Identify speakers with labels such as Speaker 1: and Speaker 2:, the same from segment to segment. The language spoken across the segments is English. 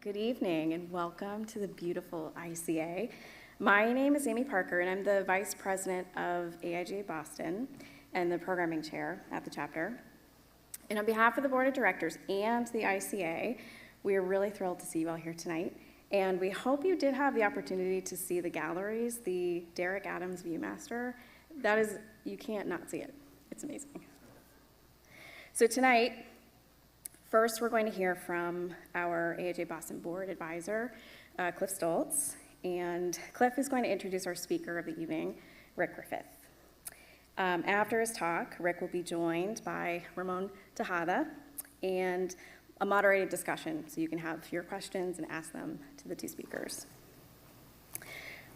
Speaker 1: Good evening and welcome to the beautiful ICA. My name is Amy Parker and I'm the Vice President of AIGA Boston and the Programming Chair at the chapter. And on behalf of the Board of Directors and the ICA, we are really thrilled to see you all here tonight. And we hope you did have the opportunity to see the galleries, the Derek Adams Viewmaster. That is, you can't not see it. It's amazing. So tonight, first, we're going to hear from our AIGA Boston Board Advisor, Cliff Stoltz, and Cliff is going to introduce our speaker of the evening, Rick Griffith. After his talk, Rick will be joined by Ramon Tejada and a moderated discussion, so you can have your questions and ask them to the two speakers.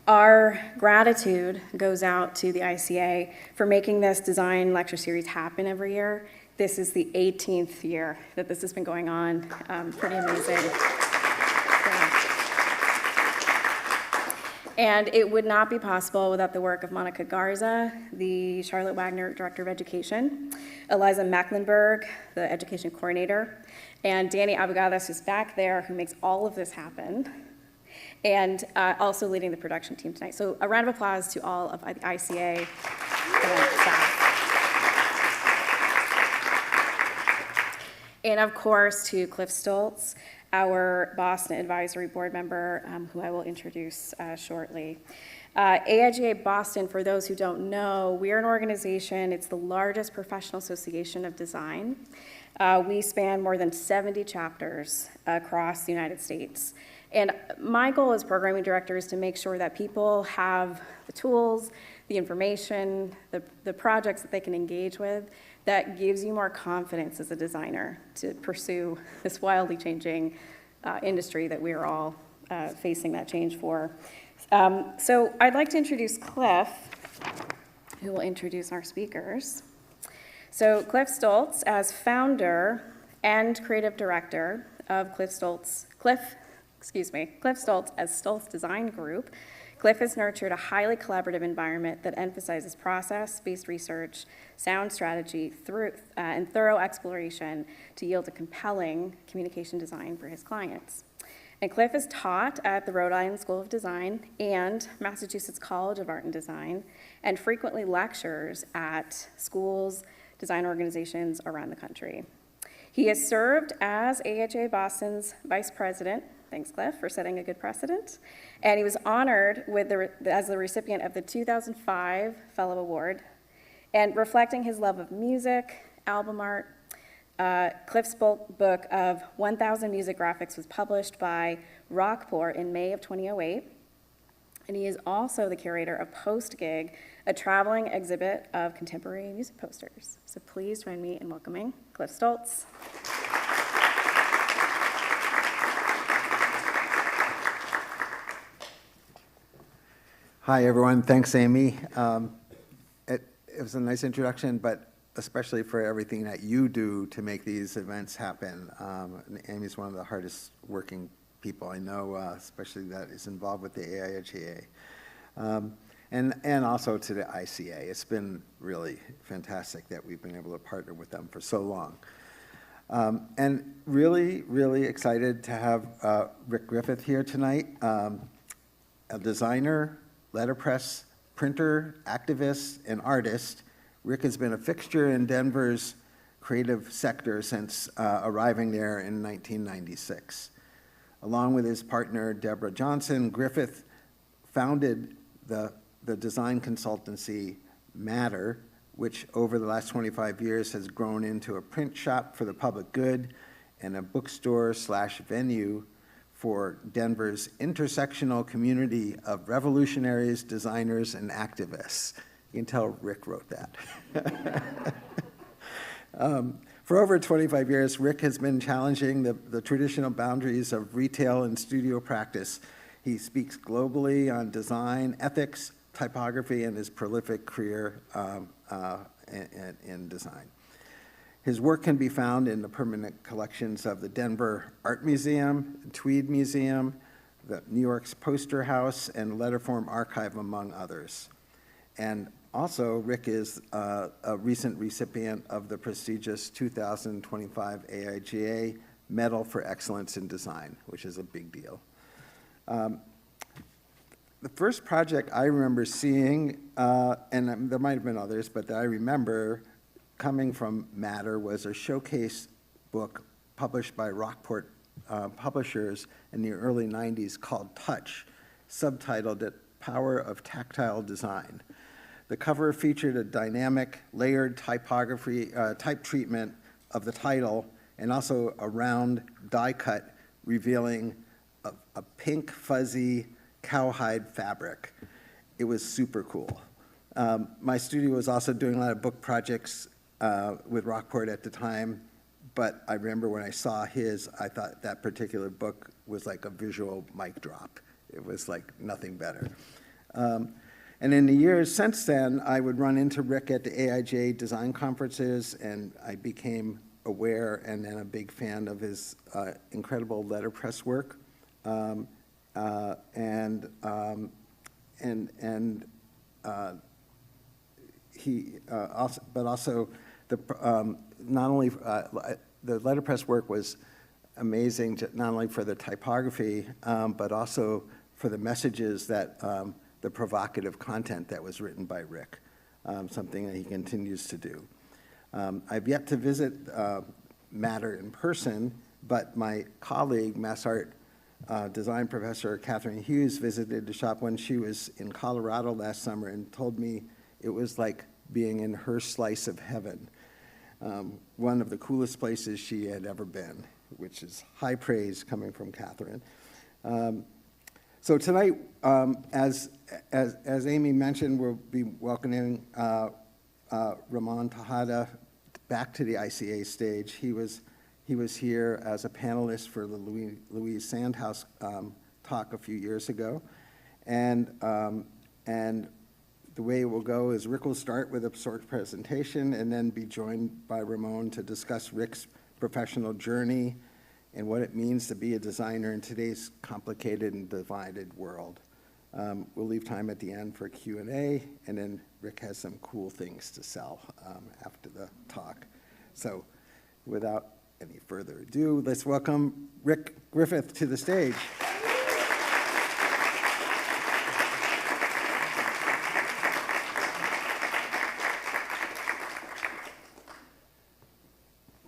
Speaker 1: Our gratitude goes out to the ICA for making this design lecture series happen every year. This is the 18th year that this has been going on. Pretty amazing. Yeah. And it would not be possible without the work of Monica Garza, the Charlotte Wagner Director of Education, Eliza Mecklenburg, the Education Coordinator, and Danny Abogadas, who's back there, who makes all of this happen, and also leading the production team tonight. So a round of applause to all of the ICA staff. And of course, to Cliff Stoltz, our Boston Advisory Board member, who I will introduce shortly. AIGA Boston, for those who don't know, we are an organization, it's the largest professional association of design. We span more than 70 chapters across the United States. And my goal as programming director is to make sure that people have the tools, the information, the projects that they can engage with that gives you more confidence as a designer to pursue this wildly changing industry that we are all facing that change for. So I'd like to introduce Cliff, who will introduce our speakers. So Cliff Stoltz, as founder and creative director of Cliff Stoltz as Stoltz Design Group, Cliff has nurtured a highly collaborative environment that emphasizes process-based research, sound strategy, and thorough exploration to yield a compelling communication design for his clients. And Cliff is taught at the Rhode Island School of Design and Massachusetts College of Art and Design, and frequently lectures at schools, design organizations around the country. He has served as AIGA Boston's vice president. Thanks, Cliff, for setting a good precedent. And he was honored as the recipient of the 2005 Fellow Award. And reflecting his love of music, album art, Cliff's book of 1,000 Music Graphics was published by Rockport in May of 2008. And he is also the curator of Post Gig, a traveling exhibit of contemporary music posters. So please join me in welcoming Cliff Stoltz.
Speaker 2: Hi, everyone. Thanks, Amy. It was a nice introduction, but especially for everything that you do to make these events happen. Amy's one of the hardest working people I know, especially that is involved with the AIGA. And also to the ICA. It's been really fantastic that we've been able to partner with them for so long. And really, really excited to have Rick Griffith here tonight, a designer, letterpress, printer, activist, and artist. Rick has been a fixture in Denver's creative sector since arriving there in 1996. Along with his partner, Deborah Johnson, Griffith founded the design consultancy Matter, which over the last 25 years has grown into a print shop for the public good and a bookstore/venue for Denver's intersectional community of revolutionaries, designers, and activists. You can tell Rick wrote that. For over 25 years, Rick has been challenging the traditional boundaries of retail and studio practice. He speaks globally on design, ethics, typography, and his prolific career in design. His work can be found in the permanent collections of the Denver Art Museum, Tweed Museum, the New York's Poster House, and Letterform Archive, among others. And also, Rick is a recent recipient of the prestigious 2025 AIGA Medal for Excellence in Design, which is a big deal. The first project I remember seeing, and there might have been others, but that I remember coming from Matter was a showcase book published by Rockport Publishers in the early 90s called Touch, subtitled it Power of Tactile Design. The cover featured a dynamic, layered type treatment of the title and also a round die cut revealing a pink, fuzzy cowhide fabric. It was super cool. My studio was also doing a lot of book projects with Rockport at the time, but I remember when I saw his, I thought that particular book was like a visual mic drop. It was like nothing better. And in the years since then, I would run into Rick at the AIGA design conferences, and I became aware and then a big fan of his incredible letterpress work. He also, but also not only the letterpress work was amazing, not only for the typography, but also for the messages that the provocative content that was written by Rick, something that he continues to do. I've yet to visit Matter in person, but my colleague, Mass Art design professor Catherine Hughes, visited the shop when she was in Colorado last summer and told me it was like being in her slice of heaven. One of the coolest places she had ever been, which is high praise coming from Catherine. So tonight, as Amy mentioned, we'll be welcoming Ramon Tejada back to the ICA stage. He was here as a panelist for the Louise Sandhouse talk a few years ago, and the way it will go is Rick will start with a short presentation and then be joined by Ramon to discuss Rick's professional journey and what it means to be a designer in today's complicated and divided world. We'll leave time at the end for Q&A, and then Rick has some cool things to sell after the talk. So without any further ado, let's welcome Rick Griffith to the stage.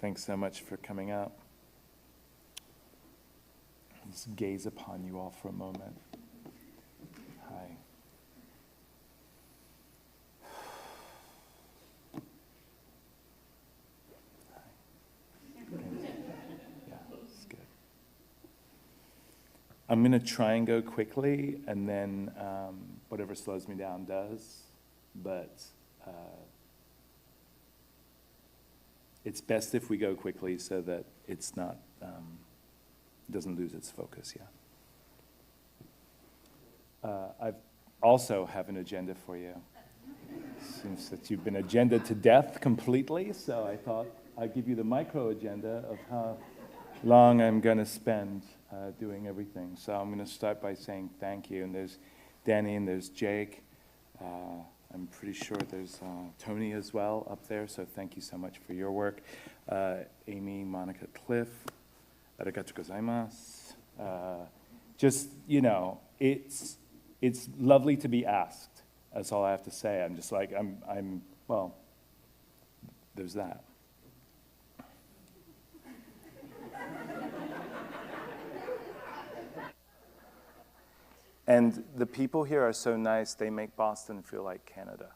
Speaker 3: Thanks so much for coming out. Let's gaze upon you all for a moment. Hi. Yeah, it's good. I'm going to try and go quickly, and then whatever slows me down does. But it's best if we go quickly so that it's not doesn't lose its focus. I also have an agenda for you. Seems that you've been agendaed to death completely, so I thought I'd give you the micro agenda of how long I'm going to spend doing everything. So I'm going to start by saying thank you. And there's Danny and there's Jake. I'm pretty sure there's Tony as well up there, so thank you so much for your work. Amy, Monica, Cliff, arigatou gozaimasu. Just, you know, it's lovely to be asked. That's all I have to say. I'm just like, well, there's that. And the people here are so nice, they make Boston feel like Canada.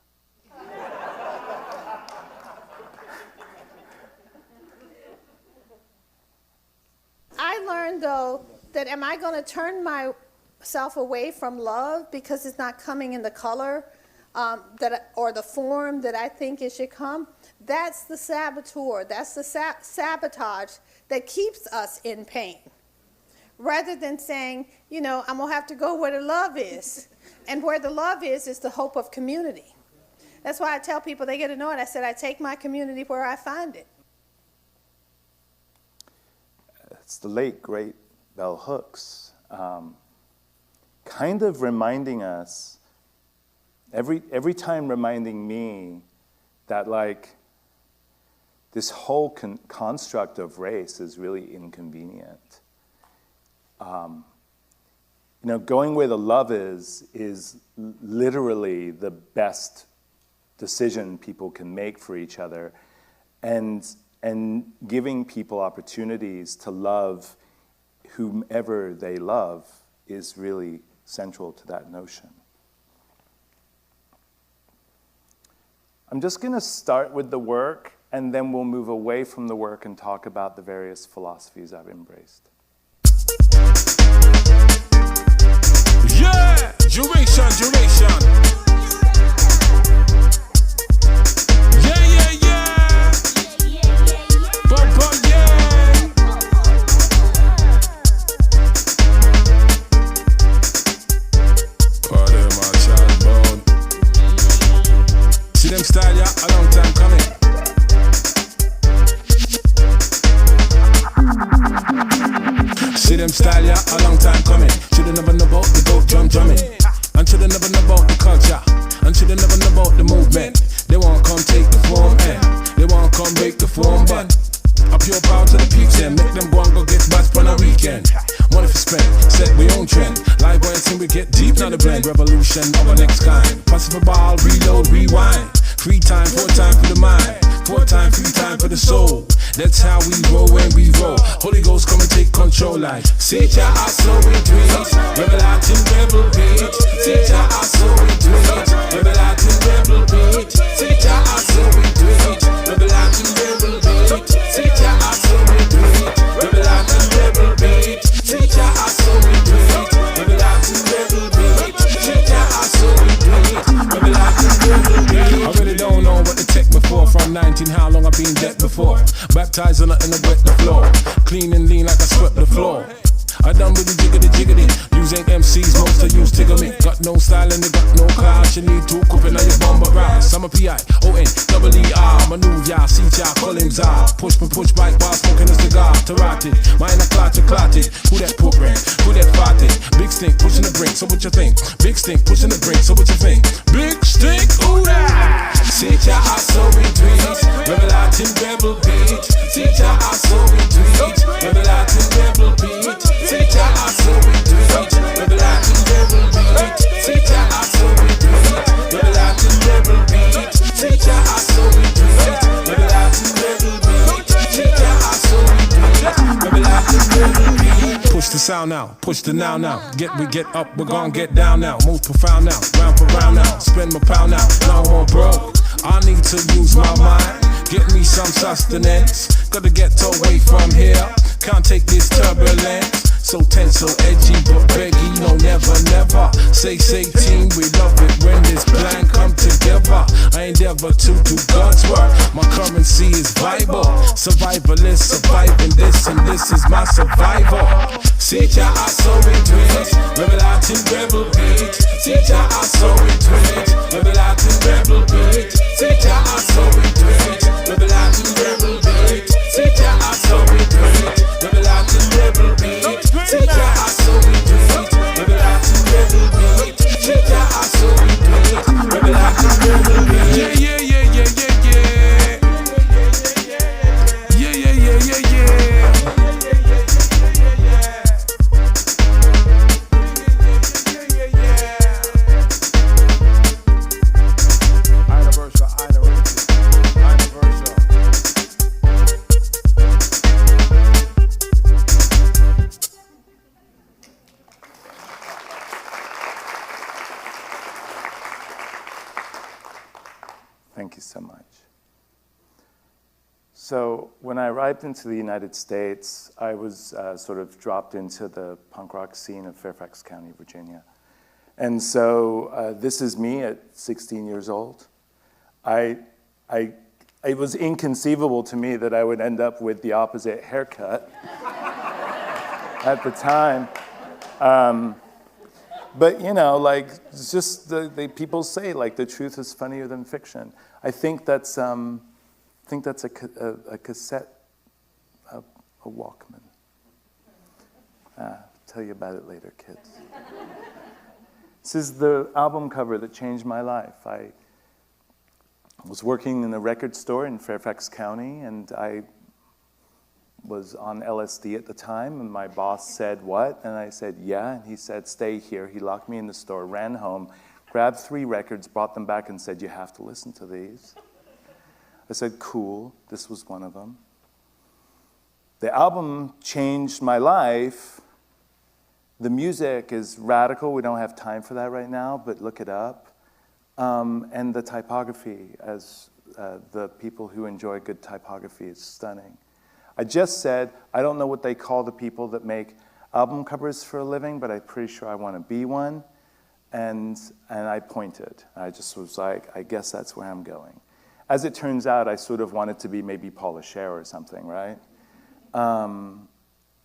Speaker 4: I learned, though, that am I going to turn myself away from love because it's not coming in the color or the form that I think it should come? That's the saboteur. That's the sabotage that keeps us in pain. Rather than saying, you know, I'm going to have to go where the love is. And where the love is the hope of community. That's why I tell people, they get annoyed. I said, I take my community where I find it.
Speaker 3: It's the late, great Bell Hooks, kind of reminding us, every time reminding me that, like, this whole construct of race is really inconvenient. Going where the love is literally the best decision people can make for each other, and giving people opportunities to love whomever they love is really central to that notion. I'm just going to start with the work, and then we'll move away from the work and talk about the various philosophies I've embraced.
Speaker 5: Yeah! Duration. Yeah. Bum, yeah! Part of my child bone. See them style, yeah? A long time coming. See them style, yeah? A long time coming. Shoulda never know about the goat drumming. And shoulda never know about the culture. And shoulda never know about the movement. They won't come take the form, they won't come break the form, but a pure power to the peeps and make them go and go get bats on a weekend. Money for spend, set we own trend. Live boy and we get deep, now the blend. Revolution of a next kind. Passive ball, reload, rewind. Free time, 4 time for the mind. 4 time, free time for the soul. That's how we roll when we roll. Holy Ghost come and take control like Seja I so we tweet. Revelating rebel beat. Seja I so we tweet. Revelating rebel beat. Seja I so we tweet. Revelating rebel beat. Seja I so we tweet. Revelating rebel beat. Seja I so we tweet. Revelating rebel beat. Seja I so we tweet. Revelating rebel beat. I really don't know what the tech before. From 19, how long I've been dead before. Baptized on it and I wet the floor. Clean and lean like I swept the floor. I done with the jiggity. Using MCs, most of use tickle me. Got no style and they got no class. You need to coop in on your bomber round. Summer P-I-O-N-E-E-R. Maneuver, y'all, see y'all, call him Zah. Push bike while smoking a cigar. Tarate, mine a clotted. Who that poop ring? Who that farted? Big stink, pushing the brink, so what you think? Big stink, pushing the brink, so what you think? Big stink, who that? See y'all, I so retweet. Revelating rebel beat. See y'all, I so retweet. Revelating rebel beat. See y'all, I so retweet. Revelating rebel beat. See y'all, I so retweet. Revelating rebel beat. See y'all, I so retweet. Revelating rebel beat. See y'all, I so retweet. Revelating rebel beat. Push the sound now, push the now. We get up, we're gon' get down now. Move profound now, round for round now. Spend my pound now, no more broke. I need to use my mind, get me some sustenance. Gotta get away from here, can't take this turbulence. So tense, so edgy, but beggy, no never. Say team, we love it when this plan come together. I endeavor to do God's work, my currency is Bible. Survivalist, surviving this, and this is my survival. See ya, I so retweet, revelating rebel beat. See ya, I so retweet, revelating rebel beat. See ya, I so retweet, revelating rebel beat. See ya, I so retweet, revelating rebel beat. See ya, I so retweet, revelating rebel beat. See ya, I so retweet, revelating rebel beat. Yeah.
Speaker 3: Thank you so much. So when I arrived into the United States, I was sort of dropped into the punk rock scene of Fairfax County, Virginia. And so this is me at 16 years old. It was inconceivable to me that I would end up with the opposite haircut at the time. But you know, like, it's just the people say, like, the truth is funnier than fiction. I think that's a cassette, a Walkman. I'll tell you about it later, kids. This is the album cover that changed my life. was working in a record store in Fairfax County, and I was on LSD at the time, and my boss said, "What?" And I said, "Yeah." And he said, "Stay here." He locked me in the store, ran home, grabbed 3 records, brought them back, and said, "You have to listen to these." I said, "Cool." This was one of them. The album changed my life. The music is radical. We don't have time for that right now, but look it up. And the typography, as the people who enjoy good typography, is stunning. I just said, I don't know what they call the people that make album covers for a living, but I'm pretty sure I want to be one. And I pointed. I just was like, I guess that's where I'm going. As it turns out, I sort of wanted to be maybe Paula Scher or something, right?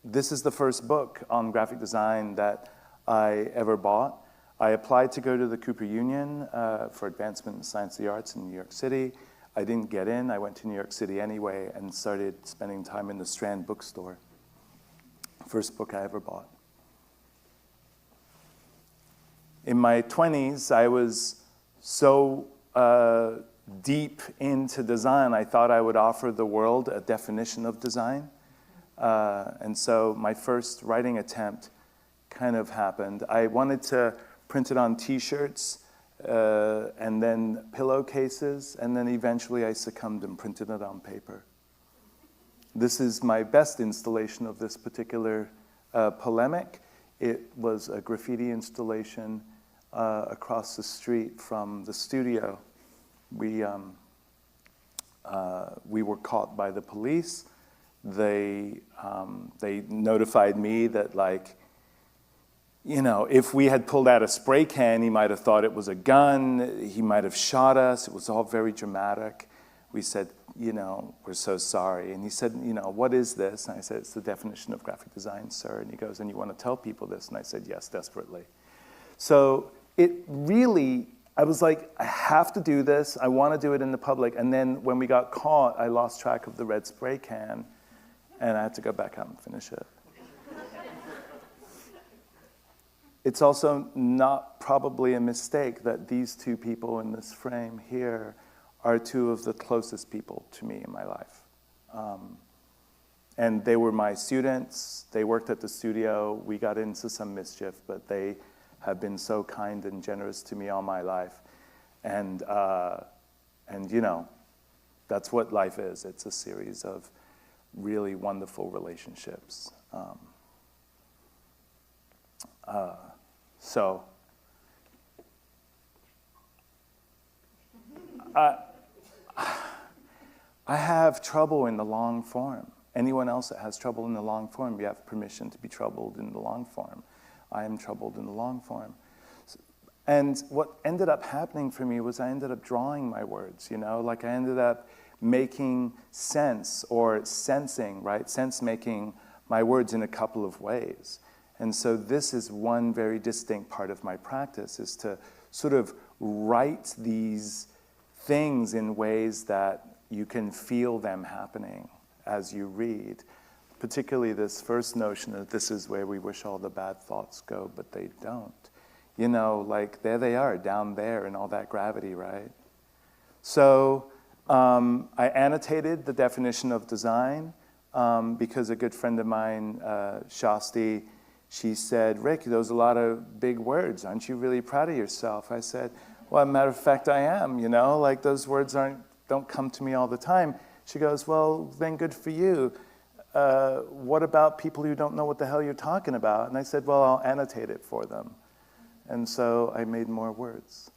Speaker 3: This is the first book on graphic design that I ever bought. I applied to go to the Cooper Union for advancement in science and the arts in New York City. I didn't get in. I went to New York City anyway and started spending time in the Strand bookstore. First book I ever bought. In my 20s, I was so deep into design, I thought I would offer the world a definition of design. And so my first writing attempt kind of happened. I wanted to print it on T-shirts and then pillowcases, and then eventually I succumbed and printed it on paper. This is my best installation of this particular polemic. It was a graffiti installation across the street from the studio. We were caught by the police. They notified me that, like, you know, if we had pulled out a spray can, he might have thought it was a gun. He might have shot us. It was all very dramatic. We said, you know, we're so sorry. And he said, you know, what is this? And I said, it's the definition of graphic design, sir. And he goes, and you want to tell people this? And I said, yes, desperately. So it really, I was like, I have to do this. I want to do it in the public. And then when we got caught, I lost track of the red spray can, and I had to go back out and finish it. It's also not probably a mistake that these 2 people in this frame here are 2 of the closest people to me in my life. And they were my students. They worked at the studio. We got into some mischief, but they have been so kind and generous to me all my life. And you know, that's what life is. It's a series of really wonderful relationships. So I have trouble in the long form. Anyone else that has trouble in the long form, you have permission to be troubled in the long form. I am troubled in the long form. And what ended up happening for me was I ended up drawing my words, you know? Like I ended up making sense or sensing, right? Sense-making my words in a couple of ways. And so this is one very distinct part of my practice, is to sort of write these things in ways that you can feel them happening as you read. Particularly this first notion that this is where we wish all the bad thoughts go, but they don't. You know, like there they are, down there in all that gravity, right? So I annotated the definition of design because a good friend of mine, Shasti, she said, Rick, those are a lot of big words. Aren't you really proud of yourself? I said, well, as a matter of fact, I am, you know? Like those words don't come to me all the time. She goes, well, then good for you. What about people who don't know what the hell you're talking about? And I said, well, I'll annotate it for them. And so I made more words.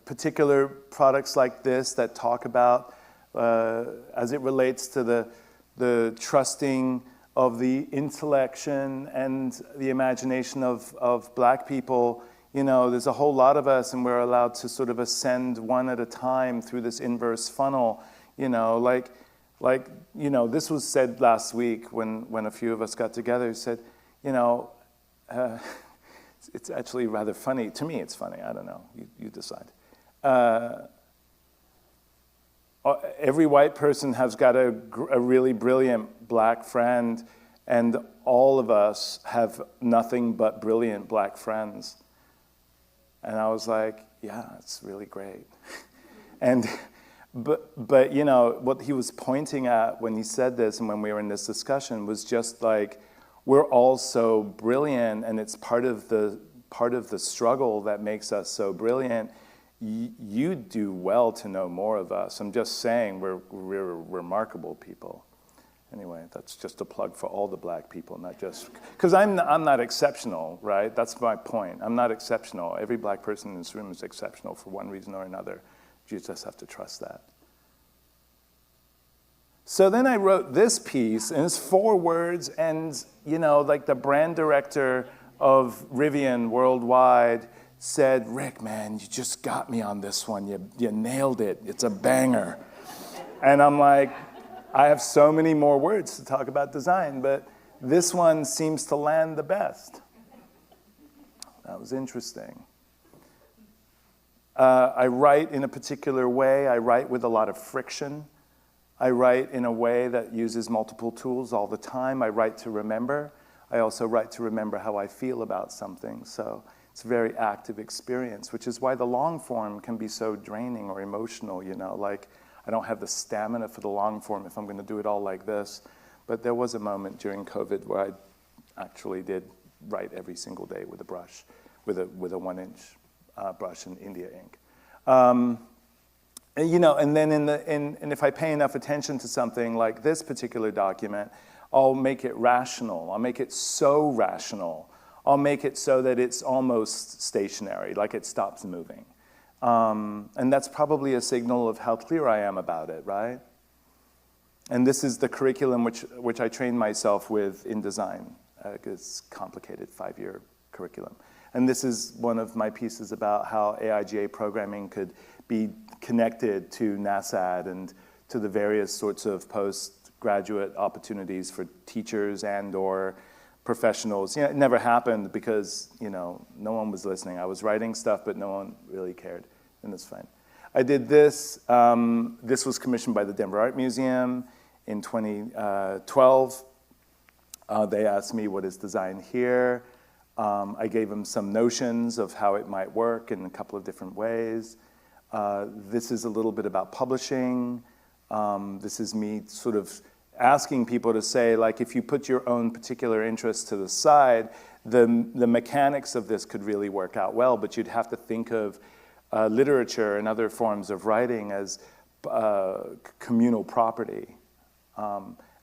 Speaker 3: Particular products like this that talk about, as it relates to the trusting of the intellection and the imagination of black people, you know, there's a whole lot of us, and we're allowed to sort of ascend one at a time through this inverse funnel, you know, like, you know, this was said last week when a few of us got together, said, you know, it's actually rather funny. To me, it's funny. I don't know. You decide. Every white person has got a really brilliant black friend, and all of us have nothing but brilliant black friends. And I was like, yeah, it's really great. And, but you know, what he was pointing at when he said this and when we were in this discussion was just like, we're all so brilliant, and it's part of the struggle that makes us so brilliant. You do well to know more of us. I'm just saying we're remarkable people. Anyway, that's just a plug for all the black people, not just, because I'm not exceptional, right? That's my point. I'm not exceptional. Every black person in this room is exceptional for one reason or another. You just have to trust that. So then I wrote this piece, and it's 4 words, and you know, like the brand director of Rivian Worldwide said, Rick, man, you just got me on this one. You nailed it. It's a banger. And I'm like, I have so many more words to talk about design, but this one seems to land the best. That was interesting. I write in a particular way. I write with a lot of friction. I write in a way that uses multiple tools all the time. I write to remember. I also write to remember how I feel about something. So it's a very active experience, which is why the long form can be so draining or emotional, you know, like I don't have the stamina for the long form if I'm going to do it all like this. But there was a moment during COVID where I actually did write every single day with a brush, with a 1-inch brush in India ink. And, you know, and then and if I pay enough attention to something like this particular document, I'll make it rational. I'll make it so rational. I'll make it so that it's almost stationary, like it stops moving. And that's probably a signal of how clear I am about it, right? And this is the curriculum which I trained myself with in design. It's a complicated 5-year curriculum. And this is one of my pieces about how AIGA programming could be connected to NASAD and to the various sorts of postgraduate opportunities for teachers and or professionals. You know, it never happened because, you know, no one was listening. I was writing stuff, but no one really cared, and that's fine. I did this. This was commissioned by the Denver Art Museum in 2012. They asked me, what is design here? I gave them some notions of how it might work in a couple of different ways. This is a little bit about publishing. This is me sort of asking people to say, like, if you put your own particular interests to the side, the mechanics of this could really work out well, but you'd have to think of literature and other forms of writing as communal property.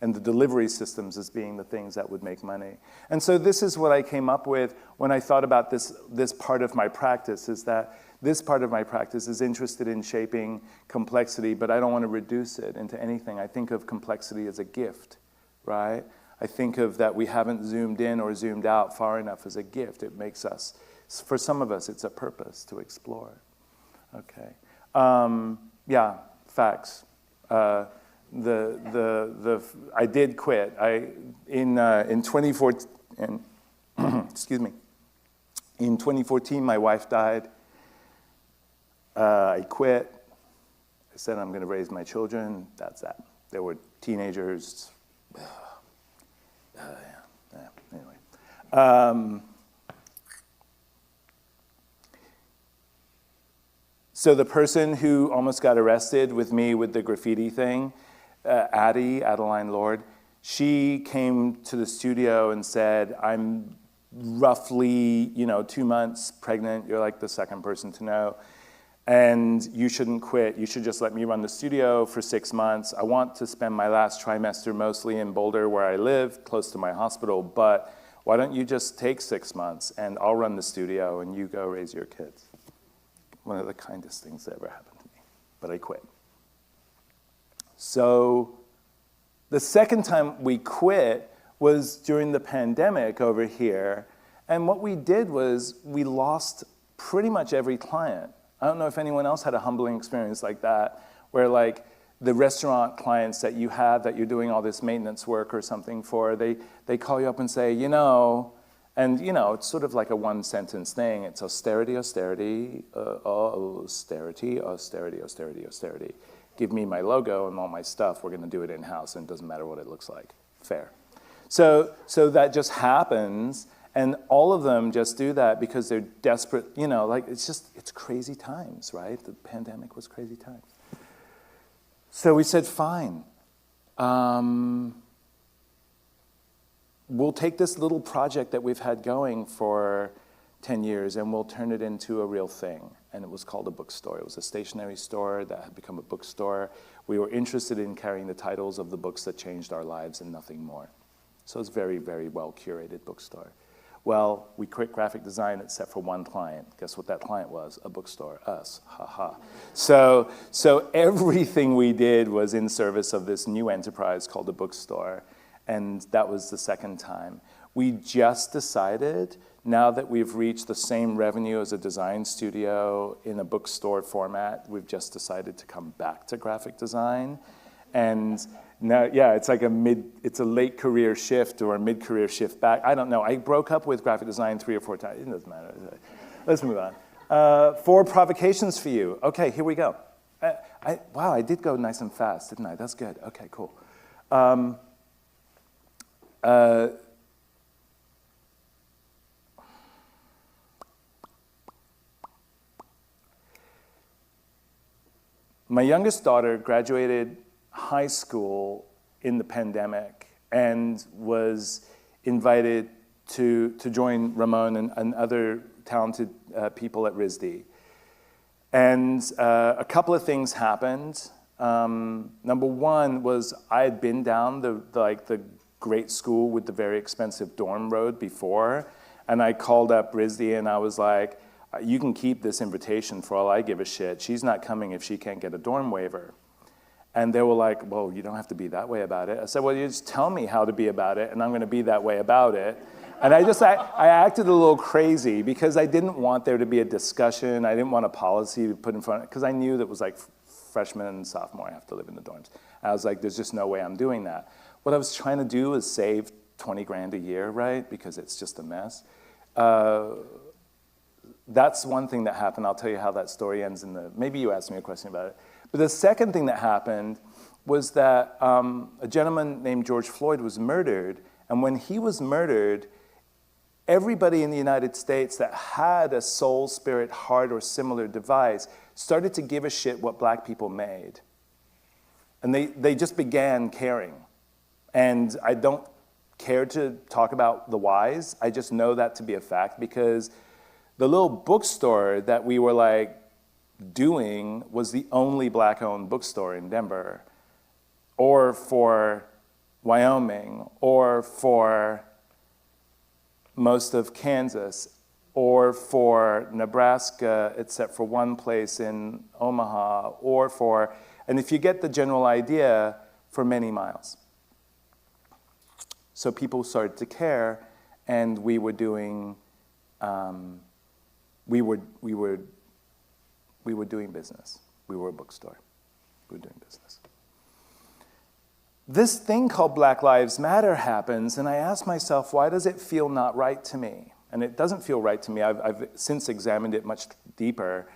Speaker 3: And the delivery systems as being the things that would make money. And so this is what I came up with when I thought about this part of my practice, is that this part of my practice is interested in shaping complexity, but I don't want to reduce it into anything. I think of complexity as a gift, right? I think of that we haven't zoomed in or zoomed out far enough as a gift. It makes us, for some of us, it's a purpose to explore. Okay. Yeah, facts. I did quit. In 2014, excuse me. In 2014, my wife died. I quit. I said I'm going to raise my children. That's that. They were teenagers. Anyway. So the person who almost got arrested with me with the graffiti thing, Adeline Lord, she came to the studio and said, I'm roughly, 2 months pregnant. You're like the second person to know. And you shouldn't quit. You should just let me run the studio for 6 months. I want to spend my last trimester mostly in Boulder where I live, close to my hospital, but why don't you just take 6 months and I'll run the studio and you go raise your kids. One of the kindest things that ever happened to me, but I quit. So the second time we quit was during the pandemic over here, and what we did was we lost pretty much every client. I don't know if anyone else had a humbling experience like that, where like the restaurant clients that you have that you're doing all this maintenance work or something for, they call you up and say, and it's sort of like a one-sentence thing. It's austerity, austerity, austerity, austerity, austerity, austerity. Give me my logo and all my stuff. We're going to do it in-house, and it doesn't matter what it looks like. Fair. So that just happens, And all of them just do that because they're desperate, you know, like it's crazy times, right? The pandemic was crazy times. So we said, fine. We'll take this little project that we've had going for 10 years and we'll turn it into a real thing. And it was called a bookstore. It was a stationery store that had become a bookstore. We were interested in carrying the titles of the books that changed our lives and nothing more. So it's a very, very well curated bookstore. Well, we quit graphic design except for one client. Guess what that client was? A bookstore, us, haha. So everything we did was in service of this new enterprise called a bookstore, and that was the second time. We just decided, now that we've reached the same revenue as a design studio in a bookstore format, we've just decided to come back to graphic design. And now, yeah, it's like it's a late career shift or a mid-career shift back. I don't know. I broke up with graphic design 3 or 4 times. It doesn't matter. Let's move on. 4 provocations for you. Okay, here we go. Wow, I did go nice and fast, didn't I? That's good. Okay, cool. My youngest daughter graduated high school in the pandemic and was invited to join Ramon and other talented people at RISD. And a couple of things happened. Number one was I had been down the great school with the very expensive dorm road before, and I called up RISD and I was like, you can keep this invitation for all I give a shit. She's not coming if she can't get a dorm waiver. And they were like, well, you don't have to be that way about it. I said, well, you just tell me how to be about it, and I'm going to be that way about it. And I acted a little crazy because I didn't want there to be a discussion. I didn't want a policy put in front, because I knew that was like freshman and sophomore, I have to live in the dorms. I was like, there's just no way I'm doing that. What I was trying to do is save 20 grand a year, right? Because it's just a mess. That's one thing that happened. I'll tell you how that story ends maybe you asked me a question about it. But the second thing that happened was that a gentleman named George Floyd was murdered. And when he was murdered, everybody in the United States that had a soul, spirit, heart, or similar device started to give a shit what black people made. And they just began caring. And I don't care to talk about the whys. I just know that to be a fact because the little bookstore that we were like doing was the only black-owned bookstore in Denver, or for Wyoming, or for most of Kansas, or for Nebraska, except for one place in Omaha, and if you get the general idea, for many miles. So people started to care, and we were doing, we were doing business. We were a bookstore. We were doing business. This thing called Black Lives Matter happens, and I ask myself, why does it feel not right to me? And it doesn't feel right to me. I've since examined it much deeper,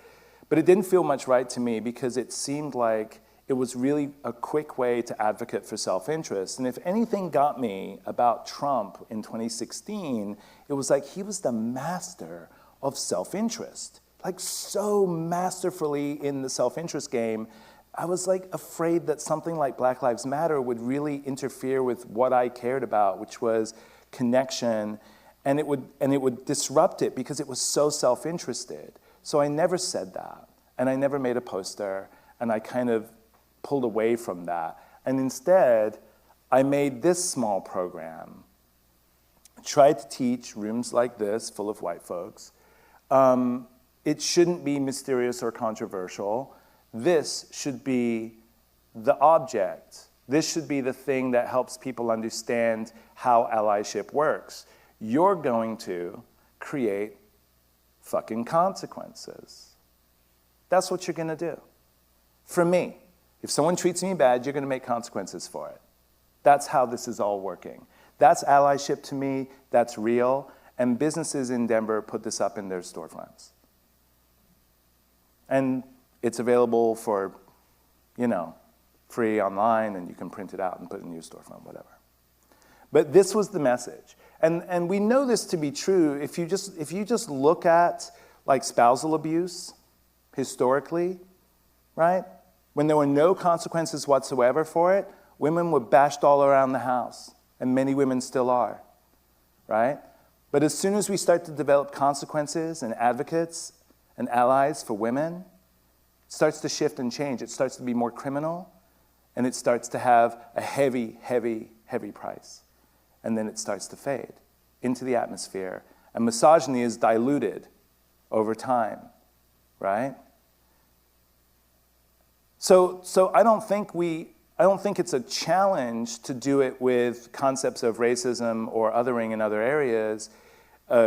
Speaker 3: but it didn't feel much right to me because it seemed like it was really a quick way to advocate for self-interest. And if anything got me about Trump in 2016, it was like he was the master of self-interest, like so masterfully in the self-interest game. I was like afraid that something like Black Lives Matter would really interfere with what I cared about, which was connection, and it would disrupt it because it was so self-interested. So I never said that, and I never made a poster, and I kind of pulled away from that. And instead, I made this small program, tried to teach rooms like this full of white folks. It shouldn't be mysterious or controversial. This should be the object. This should be the thing that helps people understand how allyship works. You're going to create fucking consequences. That's what you're gonna do. For me, if someone treats me bad, you're gonna make consequences for it. That's how this is all working. That's allyship to me, that's real, and businesses in Denver put this up in their storefronts. And it's available for, free online, and you can print it out and put it in your storefront, whatever. But this was the message. And we know this to be true if you just look at like spousal abuse historically, right? When there were no consequences whatsoever for it, women were bashed all around the house, and many women still are, right? But as soon as we start to develop consequences and advocates and allies for women, it starts to shift and change. It starts to be more criminal, and it starts to have a heavy, heavy, heavy price. And then it starts to fade into the atmosphere. And misogyny is diluted over time, right? So I don't think it's a challenge to do it with concepts of racism or othering in other areas,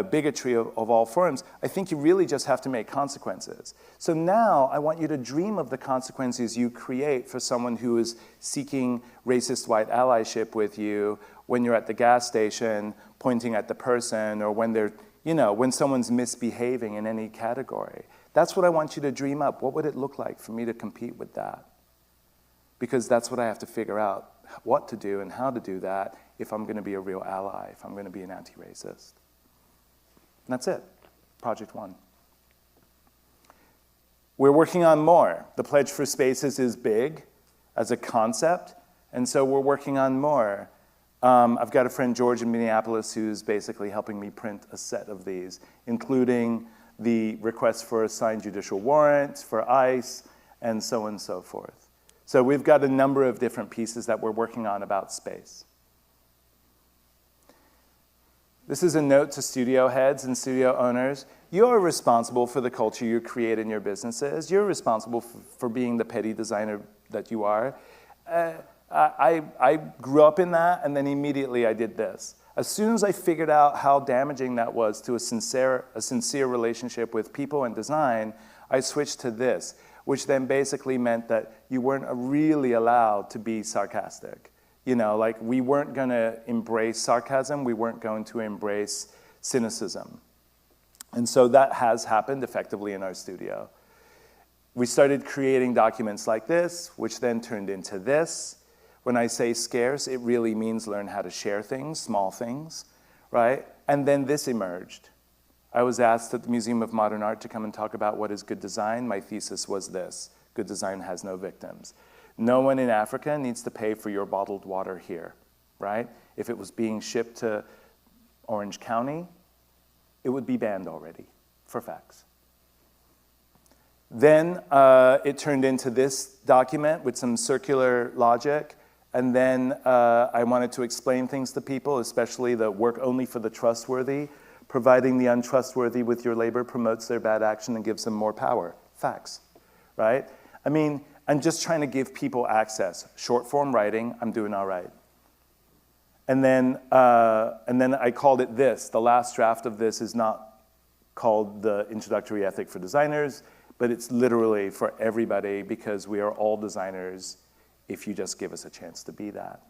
Speaker 3: bigotry of all forms. I think you really just have to make consequences. So now I want you to dream of the consequences you create for someone who is seeking racist white allyship with you when you're at the gas station pointing at the person, or when they're, when someone's misbehaving in any category. That's what I want you to dream up. What would it look like for me to compete with that? Because that's what I have to figure out, what to do and how to do that if I'm going to be a real ally, if I'm going to be an anti-racist. And that's it, Project 1. We're working on more. The Pledge for Spaces is big as a concept, and so we're working on more. I've got a friend, George, in Minneapolis, who's basically helping me print a set of these, including the request for a signed judicial warrant for ICE, and so on and so forth. So we've got a number of different pieces that we're working on about space. This is a note to studio heads and studio owners. You're responsible for the culture you create in your businesses. You're responsible for being the petty designer that you are. I grew up in that, and then immediately I did this. As soon as I figured out how damaging that was to a sincere relationship with people and design, I switched to this, which then basically meant that you weren't really allowed to be sarcastic. Like we weren't going to embrace sarcasm, we weren't going to embrace cynicism. And so that has happened effectively in our studio. We started creating documents like this, which then turned into this. When I say scarce, it really means learn how to share things, small things, right? And then this emerged. I was asked at the Museum of Modern Art to come and talk about what is good design. My thesis was this: good design has no victims. No one in Africa needs to pay for your bottled water here, right? If it was being shipped to Orange County, it would be banned already, for facts. Then it turned into this document with some circular logic. And then I wanted to explain things to people, especially the work only for the trustworthy. Providing the untrustworthy with your labor promotes their bad action and gives them more power. Facts, right? I mean, I'm just trying to give people access. Short form writing, I'm doing all right. And then I called it this. The last draft of this is not called the Introductory Ethic for Designers, but it's literally for everybody, because we are all designers if you just give us a chance to be that.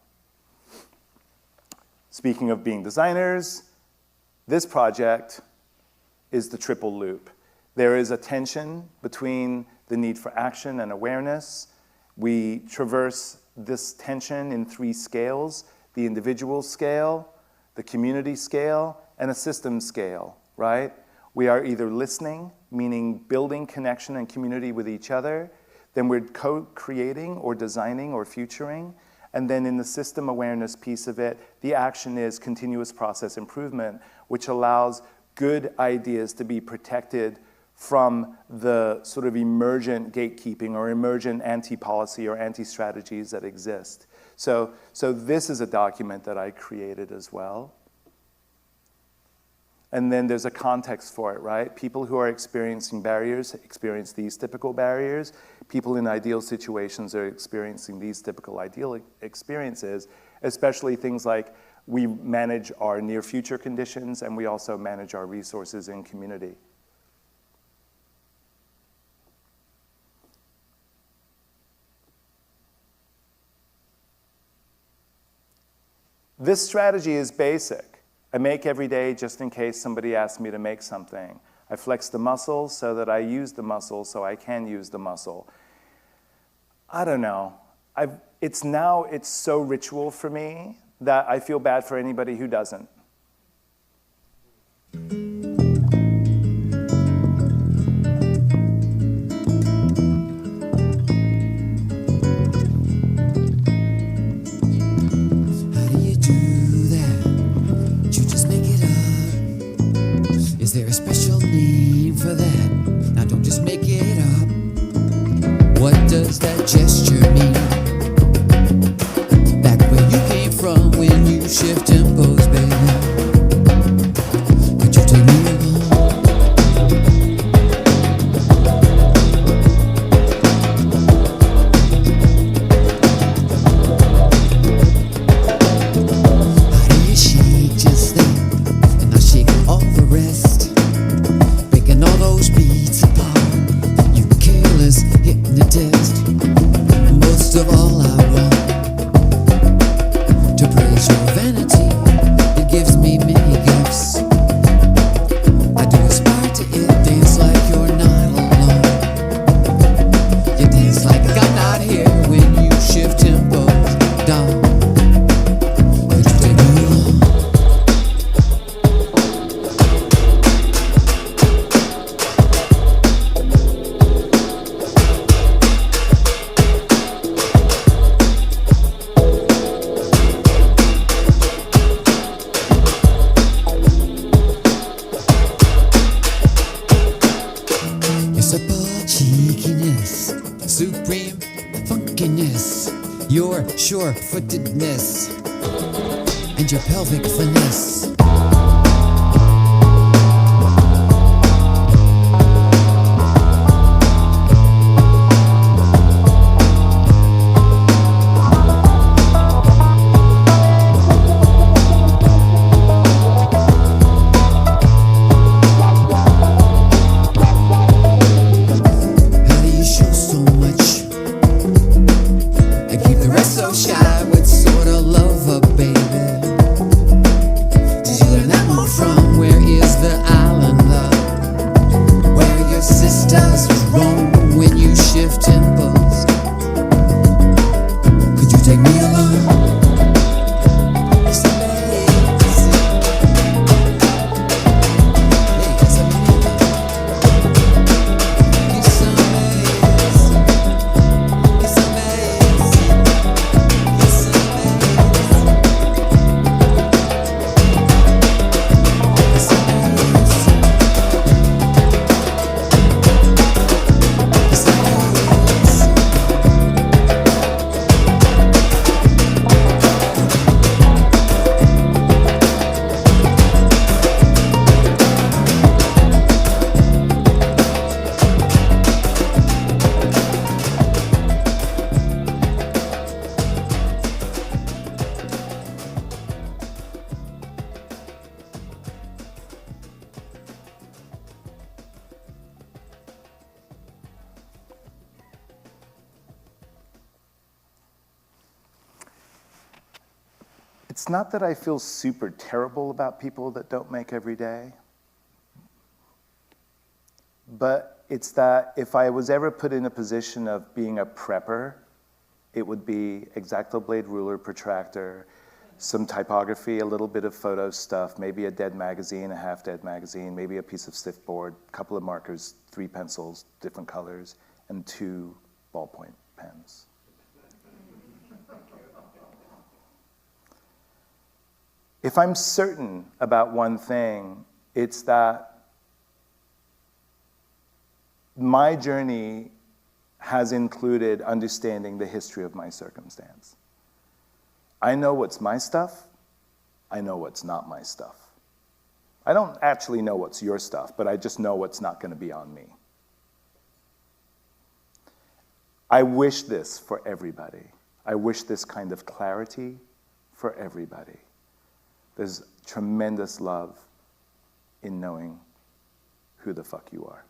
Speaker 3: Speaking of being designers, this project is the triple loop. There is a tension between the need for action and awareness. We traverse this tension in 3 scales: the individual scale, the community scale, and a system scale, right? We are either listening, meaning building connection and community with each other, then we're co-creating or designing or futuring, and then in the system awareness piece of it, the action is continuous process improvement, which allows good ideas to be protected from the sort of emergent gatekeeping or emergent anti-policy or anti-strategies that exist. So this is a document that I created as well. And then there's a context for it, right? People who are experiencing barriers experience these typical barriers. People in ideal situations are experiencing these typical ideal experiences, especially things like we manage our near future conditions, and we also manage our resources in community. This strategy is basic. I make every day just in case somebody asks me to make something. I flex the muscles so that I use the muscle so I can use the muscle. I don't know. It's so ritual for me that I feel bad for anybody who doesn't.
Speaker 6: How do you do that? You just make it up. Is there a special name for that? Now don't just make it up. What does that gesture mean? Back where you came from when you shift tempos, baby. Could you take me along? How do you shake just that? And I shake all the rest. Breaking all those beats apart. You careless hypnotist. Most of all I want to praise your vanity. It gives me many gifts. I do aspire to it. Dance like you're not alone. You dance like I'm not here when you shift tempos down. Could you take me along? Your supple cheekiness, supreme funkiness, your sure-footedness, and your pelvic finesse. How do you show so much and keep the rest so shy? What sort of lover, baby? Did you learn that one from? Where is the island love? Where your sisters roam when you shift tempos? Could you take me along? It's amazing. It's amazing. It's amazing. It's amazing. It's amazing. It's amazing. It's amazing.
Speaker 3: It's not that I feel super terrible about people that don't make every day, but it's that if I was ever put in a position of being a prepper, it would be X-Acto blade ruler, protractor, some typography, a little bit of photo stuff, maybe a dead magazine, a half-dead magazine, maybe a piece of stiff board, a couple of markers, 3 pencils, different colors, and 2 ballpoint pens. If I'm certain about one thing, it's that my journey has included understanding the history of my circumstance. I know what's my stuff. I know what's not my stuff. I don't actually know what's your stuff, but I just know what's not going to be on me. I wish this for everybody. I wish this kind of clarity for everybody. There's tremendous love in knowing who the fuck you are.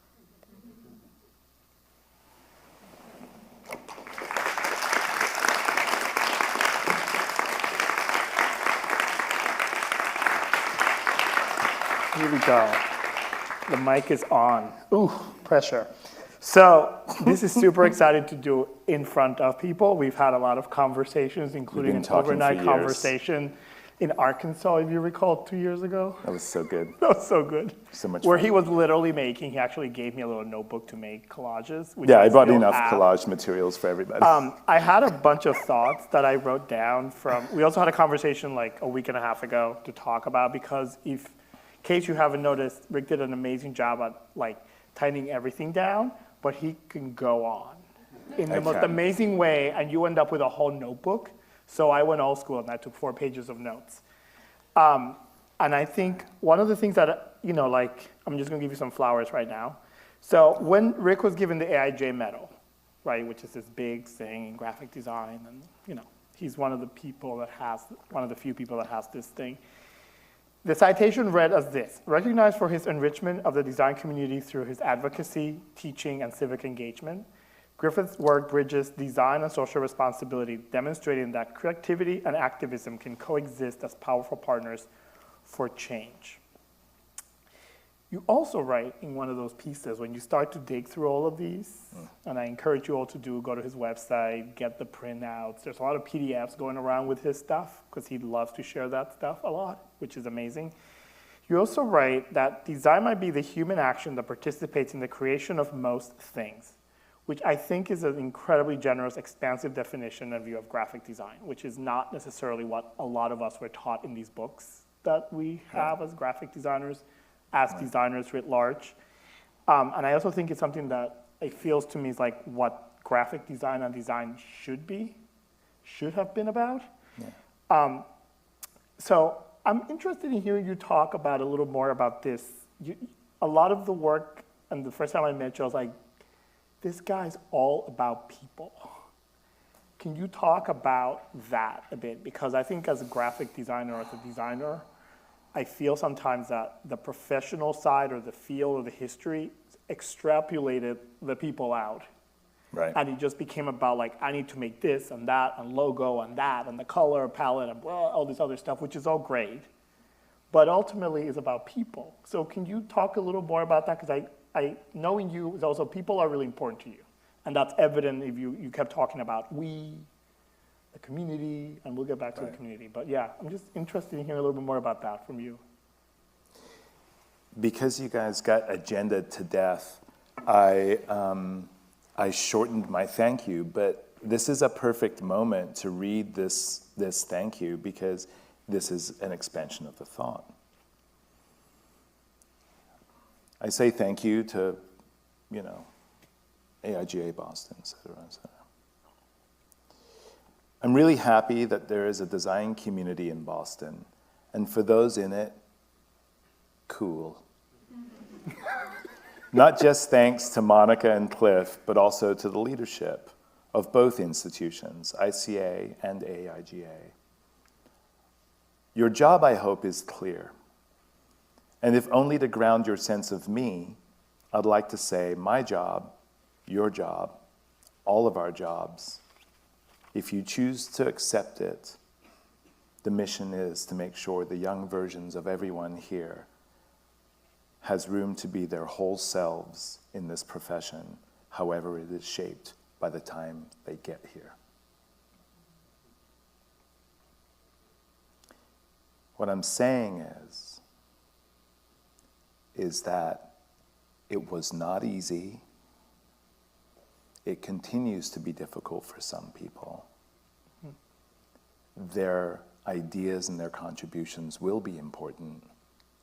Speaker 7: Here we go. The mic is on. Ooh, pressure. So this is super exciting to do in front of people. We've had a lot of conversations, including
Speaker 3: been
Speaker 7: an
Speaker 3: talking for
Speaker 7: overnight
Speaker 3: years.
Speaker 7: conversation in Arkansas, if you recall, 2 years ago.
Speaker 3: That was so good.
Speaker 7: That was so good.
Speaker 3: So much
Speaker 7: Where
Speaker 3: fun.
Speaker 7: he was literally making, he actually gave me a little notebook to make collages. Which
Speaker 3: Yeah, I brought
Speaker 7: still
Speaker 3: enough
Speaker 7: have.
Speaker 3: collage materials for everybody.
Speaker 7: I had a bunch of thoughts that I wrote down from, we also had a conversation like a week and a half ago to talk about, because in case you haven't noticed, Rick did an amazing job at like tightening everything down, but he can go on in the most amazing way, and you end up with a whole notebook. So I went old school and I took 4 pages of notes. And I think one of the things that, like, I'm just gonna give you some flowers right now. So when Rick was given the AIGA medal, right, which is this big thing in graphic design, and he's one of the few people that has this thing. The citation read as this: recognized for his enrichment of the design community through his advocacy, teaching, and civic engagement, Griffith's work bridges design and social responsibility, demonstrating that creativity and activism can coexist as powerful partners for change. You also write in one of those pieces, when you start to dig through all of these, and I encourage you all to go to his website, get the printouts. There's a lot of PDFs going around with his stuff, because he loves to share that stuff a lot, which is amazing. You also write that design might be the human action that participates in the creation of most things, which I think is an incredibly generous, expansive definition and view of graphic design, which is not necessarily what a lot of us were taught in these books that we have as graphic designers, as designers writ large. And I also think it's something that it feels to me is like what graphic design and design should have been about. Yeah. So I'm interested in hearing you talk about a little more about this. A lot of the work, and the first time I met you, I was like, this guy's all about people. Can you talk about that a bit? Because I think as a graphic designer, as a designer, I feel sometimes that the professional side or the field or the history extrapolated the people out.
Speaker 3: Right.
Speaker 7: And it just became about like, I need to make this and that and logo and that and the color palette and all this other stuff, which is all great. But ultimately it's about people. So can you talk a little more about that? Because I knowing you is also, people are really important to you. And that's evident if you kept talking about we, the community, and we'll get back to the community. But yeah, I'm just interested in hearing a little bit more about that from you.
Speaker 3: Because you guys got agenda to death, I shortened my thank you, but this is a perfect moment to read this thank you, because this is an expansion of the thought. I say thank you to, AIGA Boston, et cetera, et cetera. I'm really happy that there is a design community in Boston, and for those in it, cool. Not just thanks to Monica and Cliff, but also to the leadership of both institutions, ICA and AIGA. Your job, I hope, is clear. And if only to ground your sense of me, I'd like to say my job, your job, all of our jobs, if you choose to accept it, the mission is to make sure the young versions of everyone here has room to be their whole selves in this profession, however it is shaped by the time they get here. What I'm saying is that it was not easy. It continues to be difficult for some people. Their ideas and their contributions will be important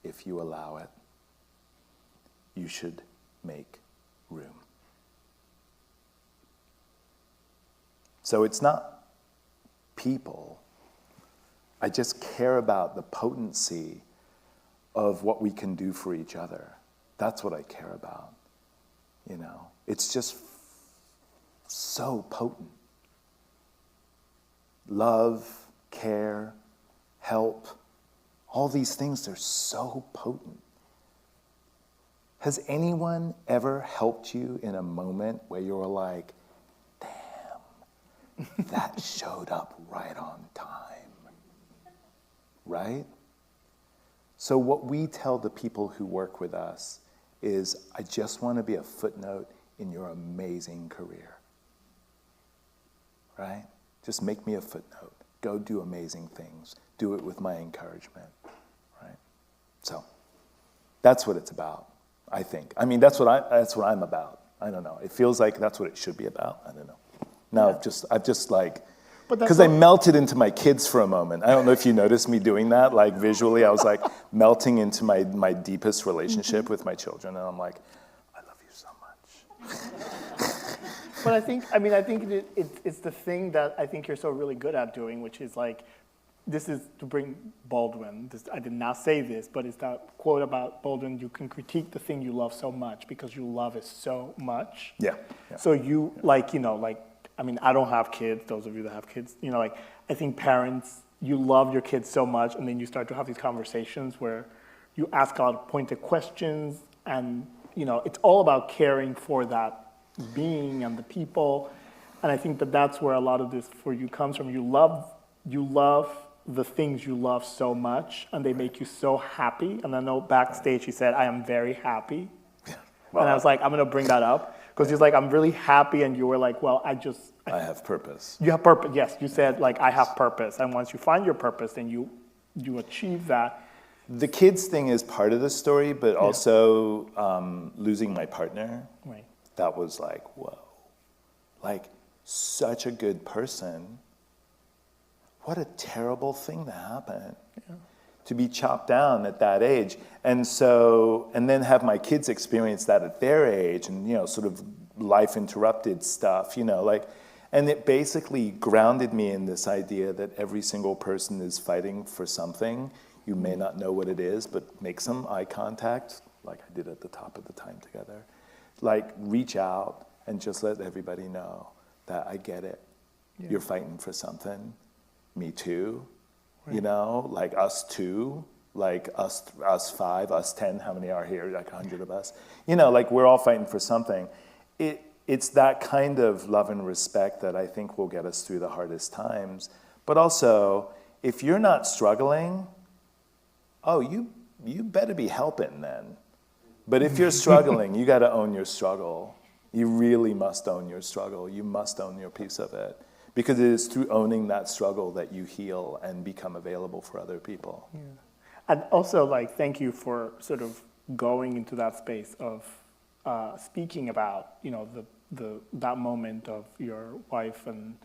Speaker 3: if you allow it. You should make room. So it's not people. I just care about the potency of what we can do for each other. That's what I care about. It's just so potent. Love, care, help, all these things, they're so potent. Has anyone ever helped you in a moment where you were like, damn, that showed up right on time? Right? So what we tell the people who work with us is, I just want to be a footnote in your amazing career. Right? Just make me a footnote. Go do amazing things. Do it with my encouragement. Right? So that's what it's about, I think. I mean, that's what I'm about. I don't know. It feels like that's what it should be about. I don't know. Now I've just like, because I melted into my kids for a moment. I don't know if you noticed me doing that. Like visually, I was like melting into my deepest relationship with my children, and I'm like, I love you so much.
Speaker 7: But I think it's the thing that I think you're so really good at doing, which is like, this is to bring Baldwin. I did not say this, but it's that quote about Baldwin, you can critique the thing you love so much because you love it so much.
Speaker 3: Yeah.
Speaker 7: So you, I don't have kids, those of you that have kids, I think parents, you love your kids so much, and then you start to have these conversations where you ask a lot of pointed questions, and, it's all about caring for that being and the people. And I think that that's where a lot of this for you comes from. You love the things you love so much, and they make you so happy. And I know backstage he said, I am very happy. Well, and I was like, I'm going to bring that up. Because he's like, I'm really happy. And you were like, well, I
Speaker 3: have purpose.
Speaker 7: You have purpose. Yes, you said, like, I have purpose. And once you find your purpose, then you achieve that.
Speaker 3: The kids thing is part of the story, but also losing my partner.
Speaker 7: Right.
Speaker 3: That was like, whoa. Like, such a good person. What a terrible thing to happen. Yeah. To be chopped down at that age. And then have my kids experience that at their age, and, sort of life interrupted stuff, and it basically grounded me in this idea that every single person is fighting for something. You may not know what it is, but make some eye contact, like I did at the top of the time together. Like, reach out and just let everybody know that I get it. Yeah. You're fighting for something. Me too. Right. Like us too, like us 5, us 10, how many are here? Like 100 of us. Like we're all fighting for something. It's that kind of love and respect that I think will get us through the hardest times. But also, if you're not struggling, you better be helping then. But if you're struggling, you got to own your struggle. You really must own your struggle. You must own your piece of it. Because it is through owning that struggle that you heal and become available for other people.
Speaker 7: Yeah. And also, thank you for sort of going into that space of speaking about, that moment of your wife and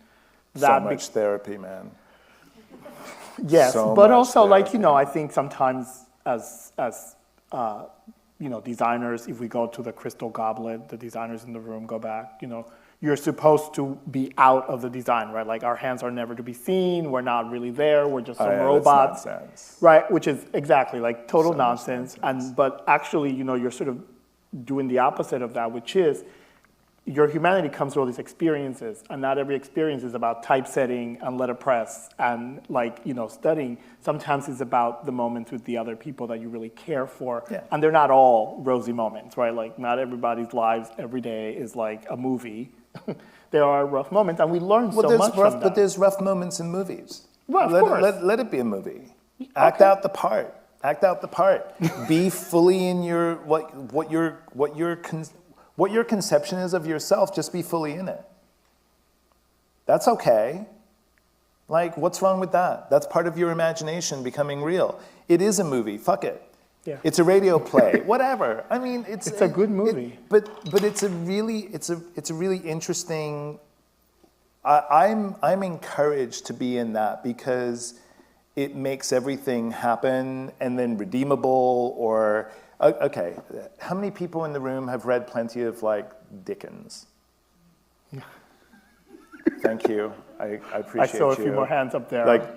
Speaker 7: that.
Speaker 3: So much therapy, man.
Speaker 7: Yes,
Speaker 3: so
Speaker 7: but also,
Speaker 3: therapy.
Speaker 7: I think sometimes as designers, if we go to the crystal goblet, the designers in the room go back, you're supposed to be out of the design, right? Like our hands are never to be seen. We're not really there. We're just some robots,
Speaker 3: that's nonsense.
Speaker 7: Right? Which is exactly like total nonsense. But actually, you're sort of doing the opposite of that, which is your humanity comes through all these experiences, and not every experience is about typesetting and letterpress and studying. Sometimes it's about the moments with the other people that you really care for, and they're not all rosy moments, right? Like not everybody's lives every day is like a movie. There are rough moments, and we learn so much from that.
Speaker 3: But there's rough moments in movies.
Speaker 7: Well, of course.
Speaker 3: Let it be a movie. Act out the part. Act out the part. Be fully in your what your conception is of yourself. Just be fully in it. That's okay. Like, what's wrong with that? That's part of your imagination becoming real. It is a movie. Fuck it.
Speaker 7: Yeah.
Speaker 3: It's a radio play. Whatever. I mean, it's
Speaker 7: a good movie.
Speaker 3: But it's a really interesting. I'm encouraged to be in that because it makes everything happen and then redeemable. Or okay, how many people in the room have read plenty of Dickens? Thank you. I appreciate you.
Speaker 7: I saw a few more hands up there.